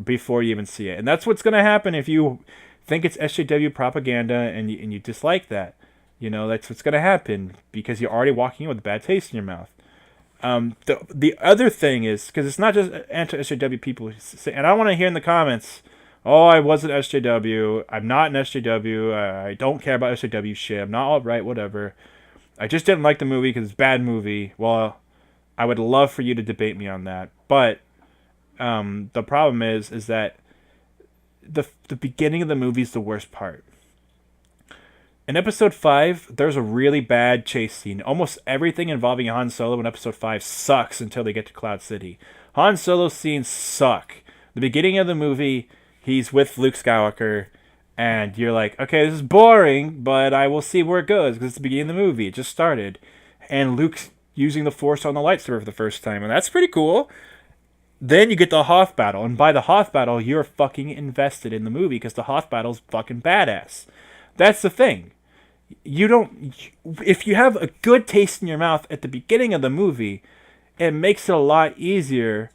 before you even see it. And that's what's going to happen if you think it's SJW propaganda and you dislike that. That's what's going to happen because you're already walking in with a bad taste in your mouth. The other thing is, because it's not just anti-SJW people, and I don't want to hear in the comments, oh, I wasn't SJW, I'm not an SJW, I don't care about SJW shit, I'm not alt-right, whatever. I just didn't like the movie because it's a bad movie. Well, I would love for you to debate me on that. But the problem is that the beginning of the movie is the worst part. In episode 5, there's a really bad chase scene. Almost everything involving Han Solo in episode 5 sucks until they get to Cloud City. Han Solo's scenes suck. The beginning of the movie, he's with Luke Skywalker, and you're like, okay, this is boring, but I will see where it goes, because it's the beginning of the movie. It just started. And Luke's using the Force on the lightsaber for the first time, and that's pretty cool. Then you get the Hoth battle, and by the Hoth battle, you're fucking invested in the movie, because the Hoth battle's fucking badass. That's the thing. If you have a good taste in your mouth at the beginning of the movie, it makes it a lot easier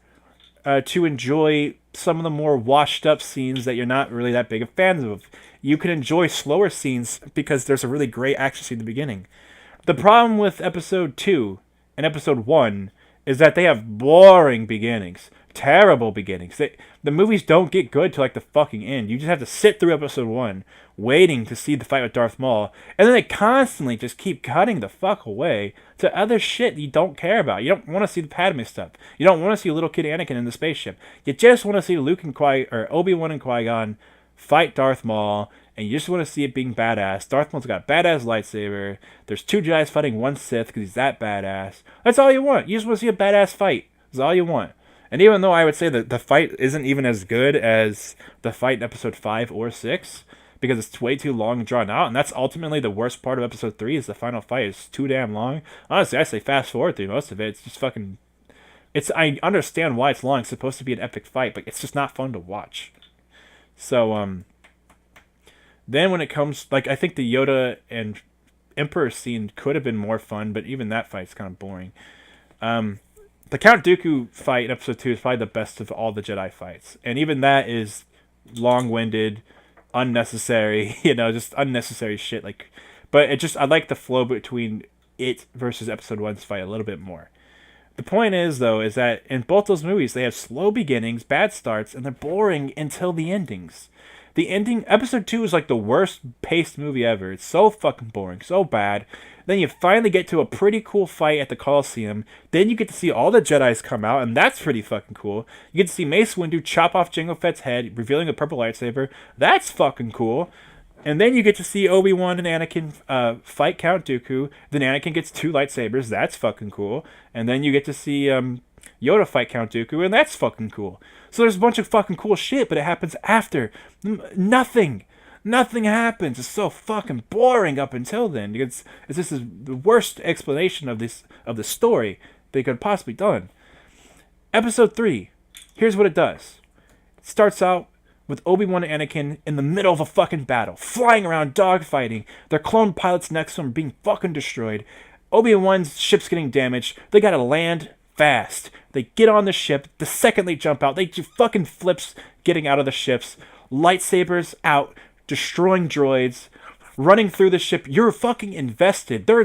to enjoy some of the more washed up scenes that you're not really that big of fans of. You can enjoy slower scenes because there's a really great action scene in the beginning. The problem with episode 2 and episode 1 is that they have boring beginnings. Terrible beginnings. The movies don't get good till like the fucking end. You just have to sit through episode 1, waiting to see the fight with Darth Maul, and then they constantly just keep cutting the fuck away to other shit you don't care about. You don't want to see the Padme stuff. You don't want to see little kid Anakin in the spaceship. You just want to see Luke and Obi-Wan and Qui-Gon fight Darth Maul, and you just want to see it being badass. Darth Maul's got a badass lightsaber. There's 2 Jedi's fighting 1 Sith because he's that badass. That's all you want. You just want to see a badass fight. That's all you want. And even though I would say that the fight isn't even as good as the fight in episode 5 or 6, because it's way too long and drawn out, and that's ultimately the worst part of episode 3 is the final fight. It's too damn long. Honestly, I say fast forward through most of it. It's just fucking... I understand why it's long. It's supposed to be an epic fight, but it's just not fun to watch. So, then when it comes... Like, I think the Yoda and Emperor scene could have been more fun, but even that fight's kind of boring. The Count Dooku fight in episode 2 is probably the best of all the Jedi fights. And even that is long-winded, unnecessary, just unnecessary shit. But I like the flow between it versus episode 1's fight a little bit more. The point is, though, is that in both those movies, they have slow beginnings, bad starts, and they're boring until the endings. The ending, episode 2 is like the worst paced movie ever. It's so fucking boring, so bad. Then you finally get to a pretty cool fight at the Coliseum. Then you get to see all the Jedis come out, and that's pretty fucking cool. You get to see Mace Windu chop off Jango Fett's head, revealing a purple lightsaber. That's fucking cool. And then you get to see Obi-Wan and Anakin fight Count Dooku. Then Anakin gets 2 lightsabers. That's fucking cool. And then you get to see Yoda fight Count Dooku, and that's fucking cool. So there's a bunch of fucking cool shit, but it happens after. Nothing happens. It's so fucking boring up until then. Because this is the worst explanation of the story they could have possibly done. Episode 3. Here's what it does. It starts out with Obi-Wan and Anakin in the middle of a fucking battle, flying around, dogfighting. Their clone pilots next to them being fucking destroyed. Obi-Wan's ship's getting damaged. They gotta land fast. They get on the ship. The second they jump out, they do fucking flips getting out of the ships. Lightsabers out, destroying droids, running through the ship. You're fucking invested. They're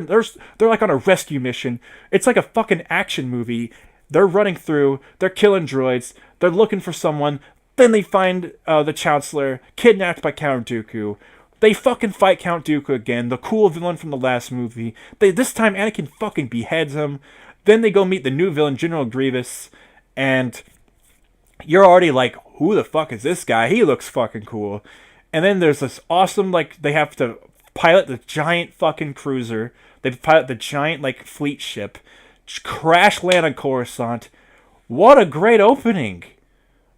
like on a rescue mission. It's like a fucking action movie. They're running through. They're killing droids. They're looking for someone. Then they find the Chancellor kidnapped by Count Dooku. They fucking fight Count Dooku again, the cool villain from the last movie. This time Anakin fucking beheads him. Then they go meet the new villain, General Grievous, and you're already like, who the fuck is this guy? He looks fucking cool. And then there's this awesome, they have to pilot the giant fucking cruiser. They pilot the giant, fleet ship. Crash land on Coruscant. What a great opening.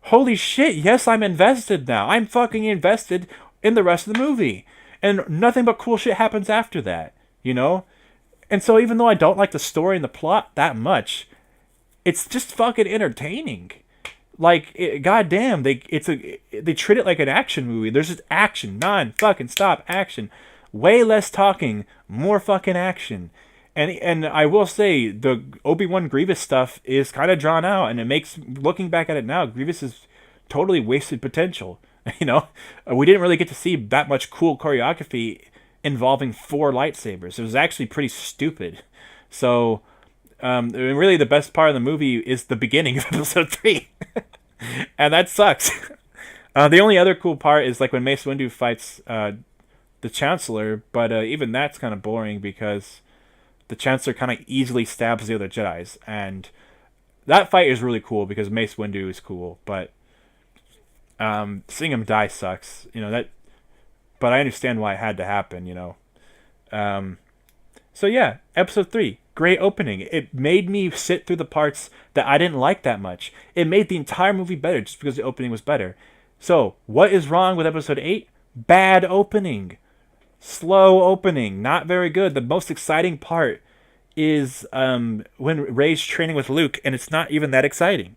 Holy shit, yes, I'm invested now. I'm fucking invested in the rest of the movie. And nothing but cool shit happens after that, And so even though I don't like the story and the plot that much, it's just fucking entertaining. Goddamn, they treat it like an action movie. There's just action, non-fucking stop action. Way less talking, more fucking action. And I will say, the Obi-Wan Grievous stuff is kind of drawn out, and it makes, looking back at it now, Grievous is totally wasted potential. We didn't really get to see that much cool choreography involving 4 lightsabers. It was actually pretty stupid. So, really the best part of the movie is the beginning of episode 3. And that sucks. The only other cool part is when Mace Windu fights the Chancellor, but even that's kind of boring because the Chancellor kind of easily stabs the other Jedis, and that fight is really cool because Mace Windu is cool, but seeing him die sucks, but I understand why it had to happen, So yeah, episode 3, great opening. It made me sit through the parts that I didn't like that much. It made the entire movie better just because the opening was better. So, what is wrong with episode 8? Bad opening. Slow opening, not very good. The most exciting part is when Rey's training with Luke, and it's not even that exciting.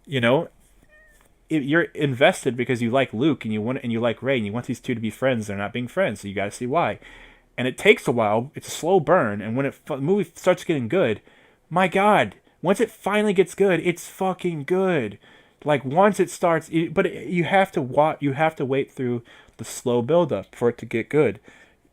You're invested because you like Luke and you like Rey, and you want these two to be friends. They're not being friends, so you got to see why. And it takes a while. It's a slow burn, and when the movie starts getting good, my God, once it finally gets good, it's fucking good. Once it starts, you have to wait through the slow build-up for it to get good.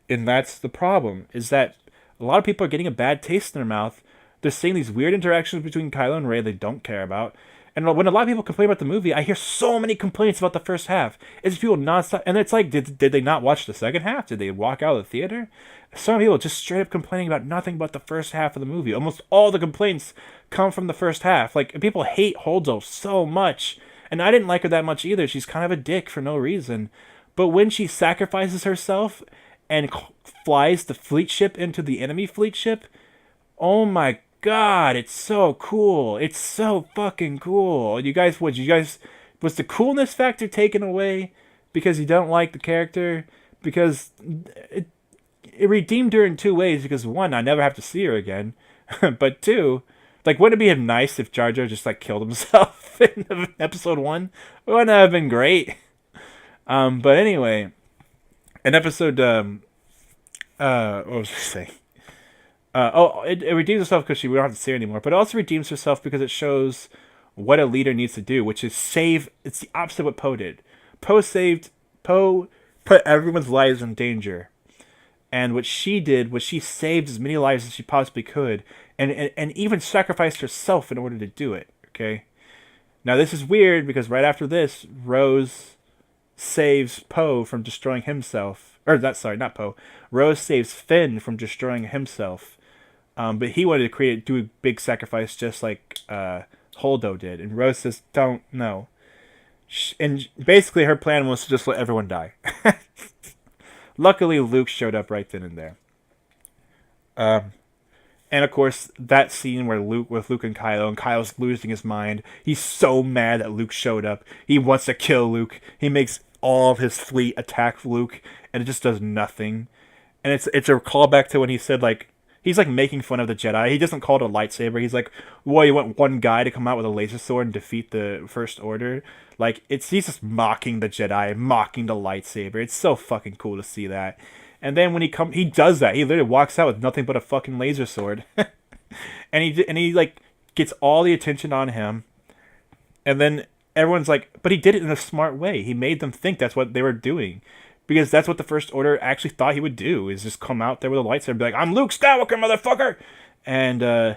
And that's the problem, is that a lot of people are getting a bad taste in their mouth. They're seeing these weird interactions between Kylo and Rey they don't care about. And when a lot of people complain about the movie, I hear so many complaints about the first half. It's people nonstop, and it's like, did they not watch the second half? Did they walk out of the theater? Some people just straight up complaining about nothing but the first half of the movie. Almost all the complaints come from the first half. Like, people hate Holdo so much, and I didn't like her that much either. She's kind of a dick for no reason. But when she sacrifices herself and flies the fleet ship into the enemy fleet ship, oh my God, it's so cool. It's so fucking cool. You guys, was the coolness factor taken away because you don't like the character? Because it redeemed her in two ways. Because one, I never have to see her again. But two, like, wouldn't it be nice if Jar Jar just, like, killed himself in episode 1? Wouldn't that have been great? But anyway, in episode, what was I saying? It redeems herself because we don't have to see her anymore, but it also redeems herself because it shows what a leader needs to do, which is save. It's the opposite of what Poe did. Poe put everyone's lives in danger. And what she did was she saved as many lives as she possibly could, and even sacrificed herself in order to do it, okay? Now, this is weird because right after this, Rose saves Poe from destroying himself. Not Poe. Rose saves Finn from destroying himself. But he wanted to do a big sacrifice just like Holdo did. And Rose says, don't, no. And basically her plan was to just let everyone die. Luckily, Luke showed up right then and there. And of course, that scene with Luke and Kylo's losing his mind. He's so mad that Luke showed up. He wants to kill Luke. He makes all of his fleet attack Luke, and it just does nothing. And it's a callback to when he said, like, he's like making fun of the Jedi. He doesn't call it a lightsaber. He's like, well, you want one guy to come out with a laser sword and defeat the First Order? Like, he's just mocking the Jedi, mocking the lightsaber. It's so fucking cool to see that. And then when he does that. He literally walks out with nothing but a fucking laser sword. and he like gets all the attention on him. And then everyone's like, but he did it in a smart way. He made them think that's what they were doing. Because that's what the First Order actually thought he would do, is just come out there with a lightsaber and be like, I'm Luke Skywalker, motherfucker! And,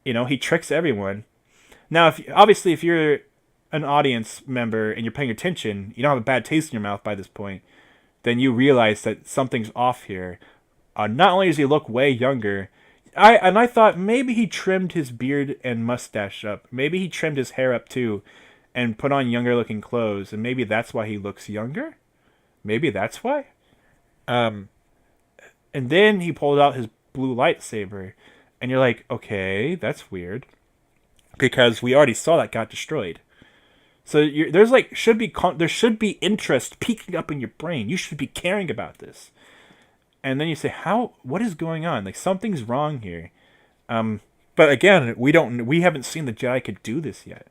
he tricks everyone. Now, if you're an audience member and you're paying attention, you don't have a bad taste in your mouth by this point, then you realize that something's off here. Not only does he look way younger, I thought maybe he trimmed his beard and mustache up. Maybe he trimmed his hair up too and put on younger looking clothes, and maybe that's why he looks younger? Maybe that's why? And then he pulled out his blue lightsaber, and you're like, okay, that's weird. Because we already saw that got destroyed. So there should be interest peeking up in your brain. You should be caring about this. And then you say, what is going on? Like, something's wrong here. But again, we haven't seen the Jedi could do this yet.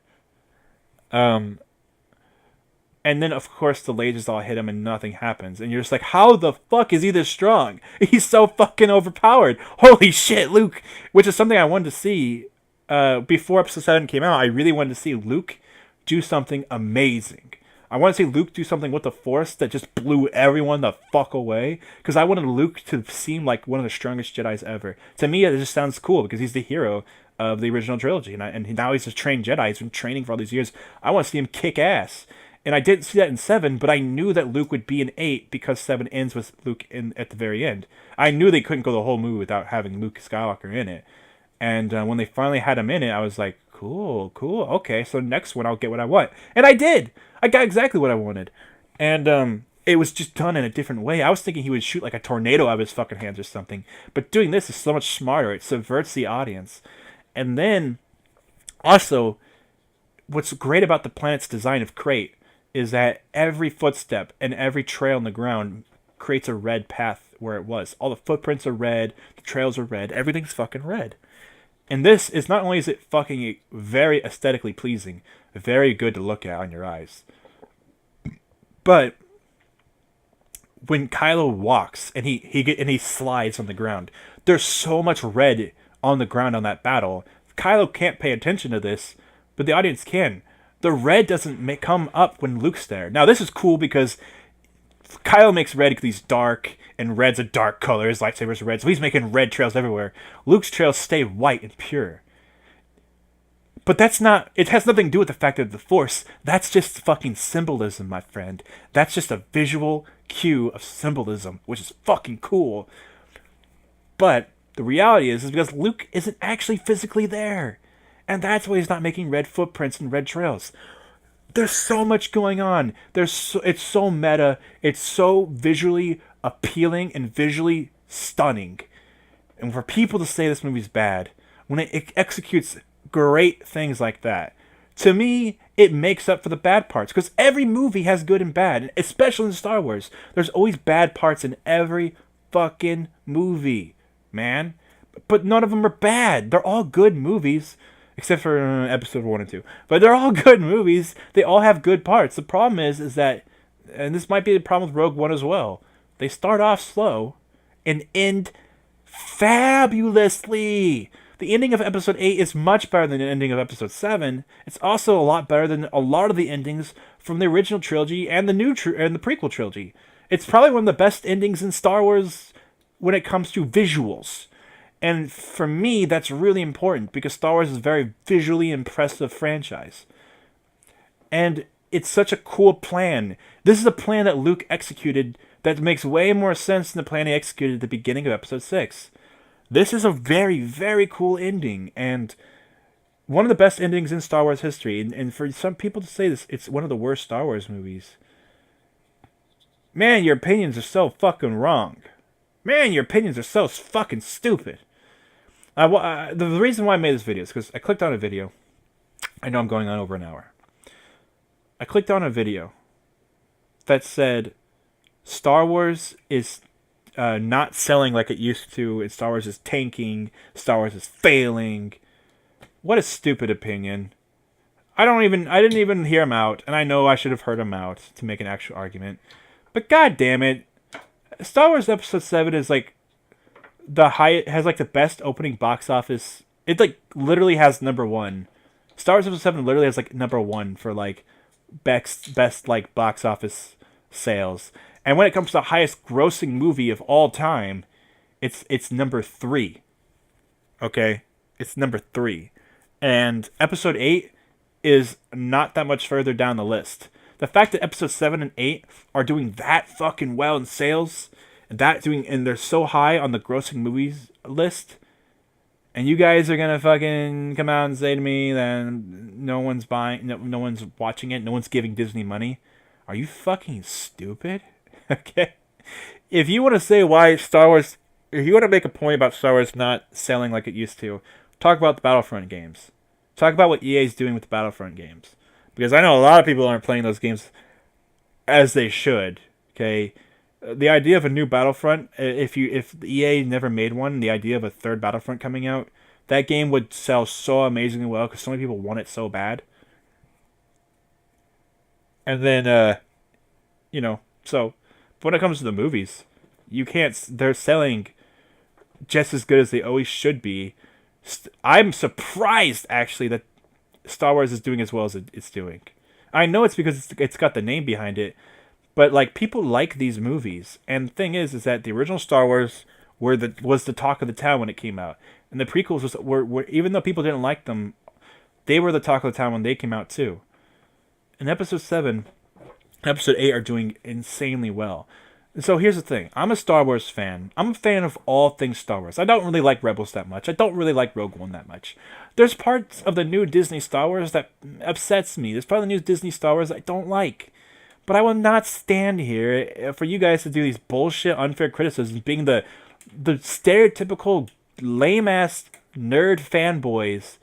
And then, of course, the lasers all hit him and nothing happens. And you're just like, how the fuck is he this strong? He's so fucking overpowered. Holy shit, Luke. Which is something I wanted to see before Episode 7 came out. I really wanted to see Luke do something amazing. I want to see Luke do something with the Force that just blew everyone the fuck away. Because I wanted Luke to seem like one of the strongest Jedis ever. To me, it just sounds cool because he's the hero of the original trilogy. And now he's a trained Jedi. He's been training for all these years. I want to see him kick ass. And I didn't see that in 7, but I knew that Luke would be in 8 because 7 ends with Luke at the very end. I knew they couldn't go the whole movie without having Luke Skywalker in it. And when they finally had him in it, I was like, cool. Okay, so next one I'll get what I want. And I did! I got exactly what I wanted. And it was just done in a different way. I was thinking he would shoot like a tornado out of his fucking hands or something. But doing this is so much smarter. It subverts the audience. And then, also, what's great about the planet's design of Crate is that every footstep and every trail in the ground creates a red path where it was. All the footprints are red, the trails are red, everything's fucking red. And this is not only is it fucking very aesthetically pleasing, very good to look at on your eyes, but when Kylo walks and he slides on the ground, there's so much red on the ground on that battle. Kylo can't pay attention to this, but the audience can. The red doesn't come up when Luke's there. Now, this is cool because Kylo makes red because he's dark, and red's a dark color. His lightsaber's red, so he's making red trails everywhere. Luke's trails stay white and pure. But that's not, it has nothing to do with the fact of the Force. That's just fucking symbolism, my friend. That's just a visual cue of symbolism, which is fucking cool. But the reality is because Luke isn't actually physically there. And that's why he's not making red footprints and red trails. There's so much going on. It's so meta. It's so visually appealing and visually stunning. And for people to say this movie's bad, when it executes great things like that, to me, it makes up for the bad parts. Because every movie has good and bad, especially in Star Wars. There's always bad parts in every fucking movie, man. But none of them are bad. They're all good movies. Except for episode 1 and 2. But they're all good movies. They all have good parts. The problem is that, and this might be the problem with Rogue One as well, they start off slow and end fabulously. The ending of episode 8 is much better than the ending of episode 7. It's also a lot better than a lot of the endings from the original trilogy and the and the prequel trilogy. It's probably one of the best endings in Star Wars when it comes to visuals. And for me, that's really important because Star Wars is a very visually impressive franchise. And it's such a cool plan. This is a plan that Luke executed that makes way more sense than the plan he executed at the beginning of episode 6. This is a very, very cool ending. And one of the best endings in Star Wars history. And for some people to say this, it's one of the worst Star Wars movies. Man, your opinions are so fucking wrong. Man, your opinions are so fucking stupid. The reason why I made this video is because I clicked on a video. I know I'm going on over an hour. I clicked on a video that said Star Wars is not selling like it used to, and Star Wars is tanking, Star Wars is failing. What a stupid opinion. I didn't even hear him out, and I know I should have heard him out to make an actual argument. But god damn it. Star Wars Episode 7 is like has like the best opening box office. It like literally has number 1. Star Wars Episode 7 literally has like number 1 for like best like box office sales. And when it comes to the highest grossing movie of all time, it's number 3. Okay? It's number 3. And Episode 8 is not that much further down the list. The fact that Episode 7 and 8 are doing that fucking well in sales, and they're so high on the grossing movies list, and you guys are gonna fucking come out and say to me that no one's watching it, no one's giving Disney money. Are you fucking stupid? Okay? If you want to say why Star Wars, if you want to make a point about Star Wars not selling like it used to, talk about the Battlefront games. Talk about what EA is doing with the Battlefront games. Because I know a lot of people aren't playing those games as they should. Okay, the idea of a new Battlefront, if EA never made one, the idea of a third Battlefront coming out, that game would sell so amazingly well because so many people want it so bad. And then, so when it comes to the movies, they're selling just as good as they always should be. I'm surprised actually that Star Wars is doing as well as it's doing. I know it's because it's got the name behind it, but like people like these movies, and the thing is that the original Star Wars was the talk of the town when it came out, and the prequels were even though people didn't like them, they were the talk of the town when they came out too. And Episode 7, Episode 8 are doing insanely well. And so here's the thing. I'm a Star Wars fan. I'm a fan of all things Star Wars. I don't really like Rebels that much. I don't really like Rogue One that much. There's parts of the new Disney Star Wars that upsets me. There's part of the new Disney Star Wars I don't like. But I will not stand here for you guys to do these bullshit, unfair criticisms, being the stereotypical lame-ass nerd fanboys.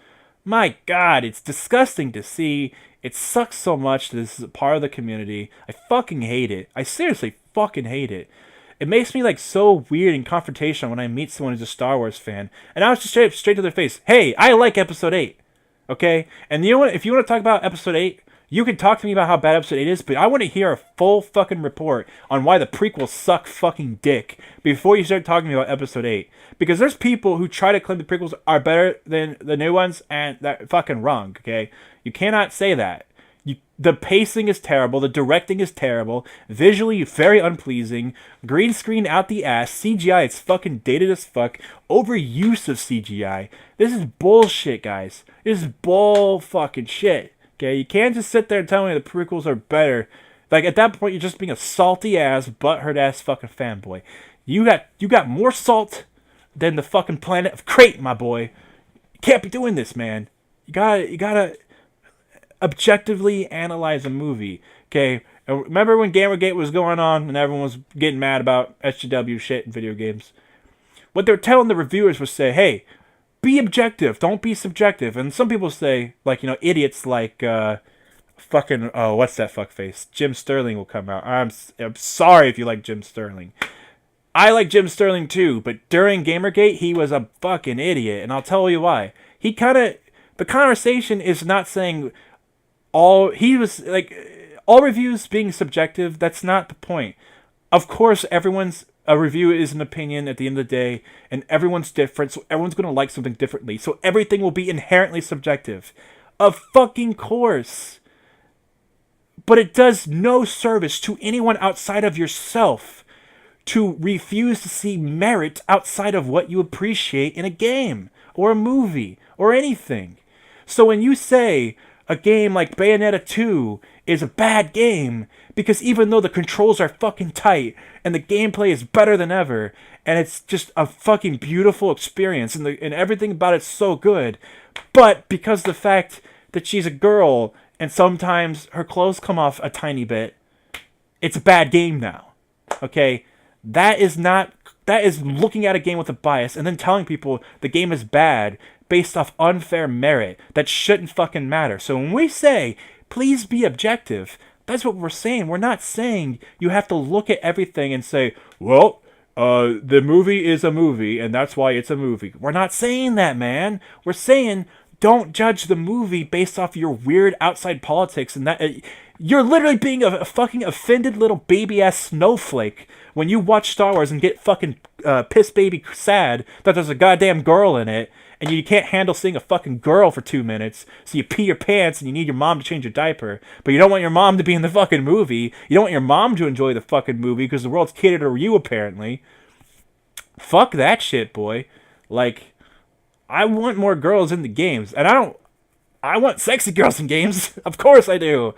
My God, it's disgusting to see. It sucks so much that this is a part of the community. I fucking hate it. I seriously fucking hate it. It makes me like so weird and confrontational when I meet someone who's a Star Wars fan. And I was just straight to their face. Hey, I like Episode 8. Okay? And you know what? If you want to talk about Episode 8, you can talk to me about how bad Episode 8 is, but I want to hear a full fucking report on why the prequels suck fucking dick before you start talking about Episode 8. Because there's people who try to claim the prequels are better than the new ones, and that's fucking wrong, okay? You cannot say that. The pacing is terrible. The directing is terrible. Visually, very unpleasing. Green screen out the ass. CGI, it's fucking dated as fuck. Overuse of CGI. This is bullshit, guys. This is bull fucking shit. Okay, you can't just sit there and tell me the prequels are better. Like, at that point, you're just being a salty ass, butthurt ass fucking fanboy. You got more salt than the fucking planet of Crate, my boy. You can't be doing this, man. You gotta objectively analyze a movie. Okay, and remember when Gamergate was going on and everyone was getting mad about SJW shit in video games? What they're telling the reviewers was say, hey, be objective, don't be subjective. And some people say, like, idiots like fucking, oh, what's that fuckface? Jim Sterling will come out. I'm sorry if you like Jim Sterling. I like Jim Sterling too, but during Gamergate, he was a fucking idiot, and I'll tell you why. The conversation is not saying all reviews being subjective. That's not the point. Of course, a review is an opinion at the end of the day, and everyone's different, so everyone's going to like something differently, so everything will be inherently subjective. Of fucking course. But it does no service to anyone outside of yourself to refuse to see merit outside of what you appreciate in a game, or a movie, or anything. So when you say a game like Bayonetta 2 is a bad game, because even though the controls are fucking tight, and the gameplay is better than ever, and it's just a fucking beautiful experience, and everything about it's so good, but because the fact that she's a girl, and sometimes her clothes come off a tiny bit, it's a bad game now. Okay? That is looking at a game with a bias, and then telling people the game is bad based off unfair merit that shouldn't fucking matter. So when we say, please be objective, that's what we're saying. We're not saying you have to look at everything and say, well, the movie is a movie, and that's why it's a movie. We're not saying that, man. We're saying, don't judge the movie based off your weird outside politics, and that you're literally being a fucking offended little baby-ass snowflake when you watch Star Wars and get fucking piss baby sad that there's a goddamn girl in it, and you can't handle seeing a fucking girl for 2 minutes, so you pee your pants and you need your mom to change your diaper, but you don't want your mom to be in the fucking movie. You don't want your mom to enjoy the fucking movie because the world's catered to you, apparently. Fuck that shit, boy. Like, I want more girls in the games, and I want sexy girls in games. Of course I do.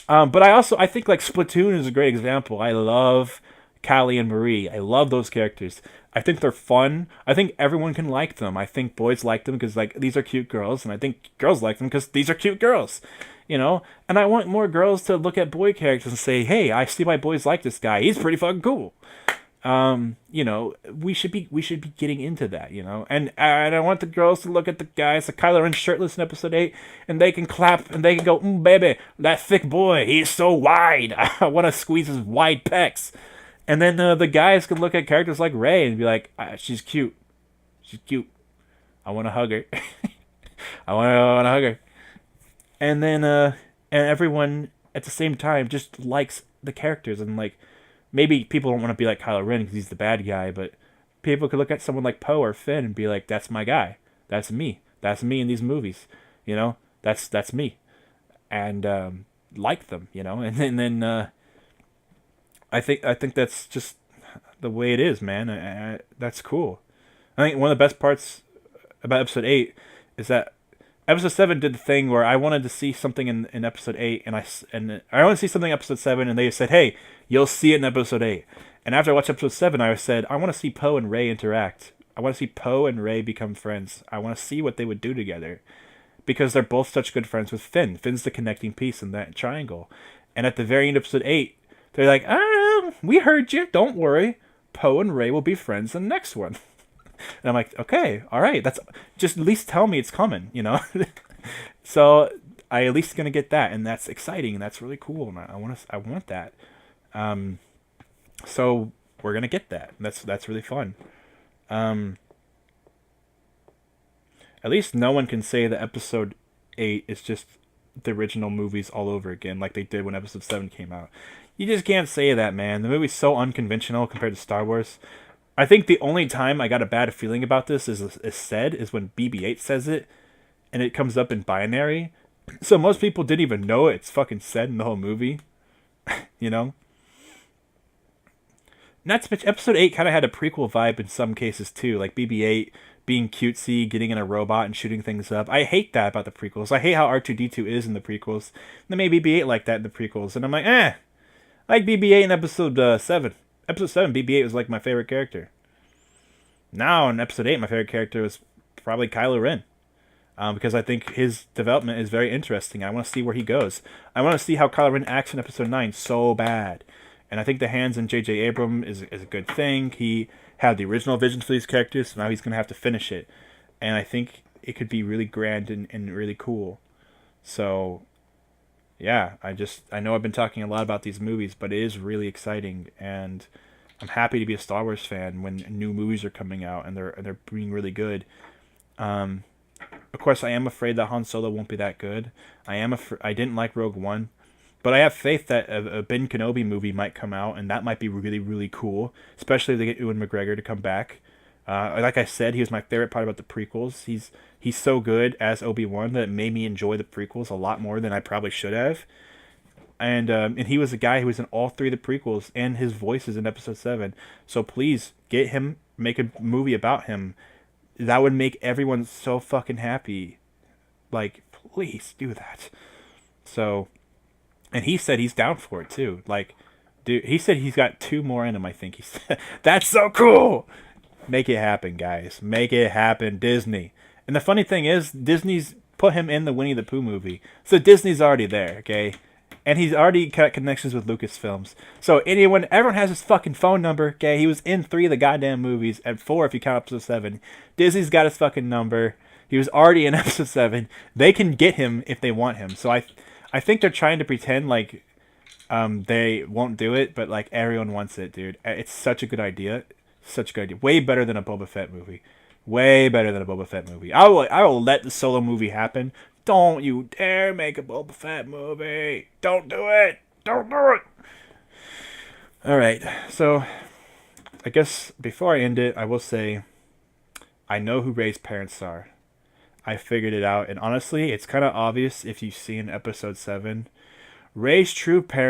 But I think like Splatoon is a great example. I love Callie and Marie. I love those characters. I think they're fun. I think everyone can like them. I think boys like them because like these are cute girls, and I think girls like them because these are cute girls. And I want more girls to look at boy characters and say, hey, I see why boys like this guy. He's pretty fucking cool. We should be getting into that, and I want the girls to look at the guys like Kylo Ren shirtless in episode 8, and they can clap and they can go, baby, that thick boy, he's so wide. I want to squeeze his wide pecs. And then the guys can look at characters like Rey and be like, she's cute. I want to hug her. I want to hug her. And then and everyone at the same time just likes the characters, and like, maybe people don't want to be like Kylo Ren because he's the bad guy, but people could look at someone like Poe or Finn and be like, that's my guy. That's me. That's me in these movies. That's me. And like them, and then I think that's just the way it is, man. That's cool. I think one of the best parts about episode 8 is that episode 7 did the thing where I wanted to see something in episode 8, and I want to see something in episode 7, and they said, hey, you'll see it in episode 8. And after I watched episode 7, I said, I want to see Poe and Rey interact. I want to see Poe and Rey become friends. I want to see what they would do together. Because they're both such good friends with Finn. Finn's the connecting piece in that triangle. And at the very end of episode 8, they're like, we heard you. Don't worry. Poe and Rey will be friends in the next one. And I'm like, okay, all right. That's just at least tell me it's coming, So I at least gonna get that, and that's exciting, and that's really cool, and I want that. So we're gonna get that. That's really fun. At least no one can say that episode 8 is just the original movies all over again, like they did when episode 7 came out. You just can't say that, man. The movie's so unconventional compared to Star Wars. I think the only time I got a bad feeling about this is when BB-8 says it, and it comes up in binary, So most people didn't even know it's fucking said in the whole movie, you know? Not to mention, episode 8 kind of had a prequel vibe in some cases too, like BB-8 being cutesy, getting in a robot and shooting things up. I hate that about the prequels. I hate how R2-D2 is in the prequels. They made BB-8 like that in the prequels, and I'm like, I like BB-8 in episode 7. Episode 7, BB-8 was like my favorite character. Now in episode 8, my favorite character was probably Kylo Ren. Because I think his development is very interesting. I want to see where he goes. I want to see how Kylo Ren acts in episode 9 so bad. And I think the hands in J.J. Abrams is a good thing. He had the original vision for these characters, so now he's going to have to finish it. And I think it could be really grand and really cool. So, yeah, I know I've been talking a lot about these movies, but it is really exciting. And I'm happy to be a Star Wars fan when new movies are coming out and they're being really good. Of course, I am afraid that Han Solo won't be that good. I didn't like Rogue One. But I have faith that a Ben Kenobi movie might come out, and that might be really, really cool. Especially if they get Ewan McGregor to come back. Like I said, he was my favorite part about the prequels. He's so good as Obi-Wan that it made me enjoy the prequels a lot more than I probably should have. And he was a guy who was in all 3 of the prequels, and his voice is in Episode 7. So please, get him, make a movie about him. That would make everyone so fucking happy. Like, please do that. So... And he said he's down for it too. Like, dude, he said he's got 2 more in him, I think. He said, that's so cool! Make it happen, guys. Make it happen, Disney. And the funny thing is, Disney's put him in the Winnie the Pooh movie. So Disney's already there, okay? And he's already got connections with Lucasfilms. So everyone has his fucking phone number, okay? He was in 3 of the goddamn movies, and 4 if you count episode 7. Disney's got his fucking number. He was already in episode 7. They can get him if they want him. So I think they're trying to pretend like they won't do it, but like everyone wants it, dude. It's such a good idea. Such a good idea. Way better than a Boba Fett movie. Way better than a Boba Fett movie. I will let the Solo movie happen. Don't you dare make a Boba Fett movie. Don't do it. Don't do it. Alright, so I guess before I end it, I will say I know who Rey's parents are. I figured it out, and honestly, it's kind of obvious if you see in episode 7. Rey's true parents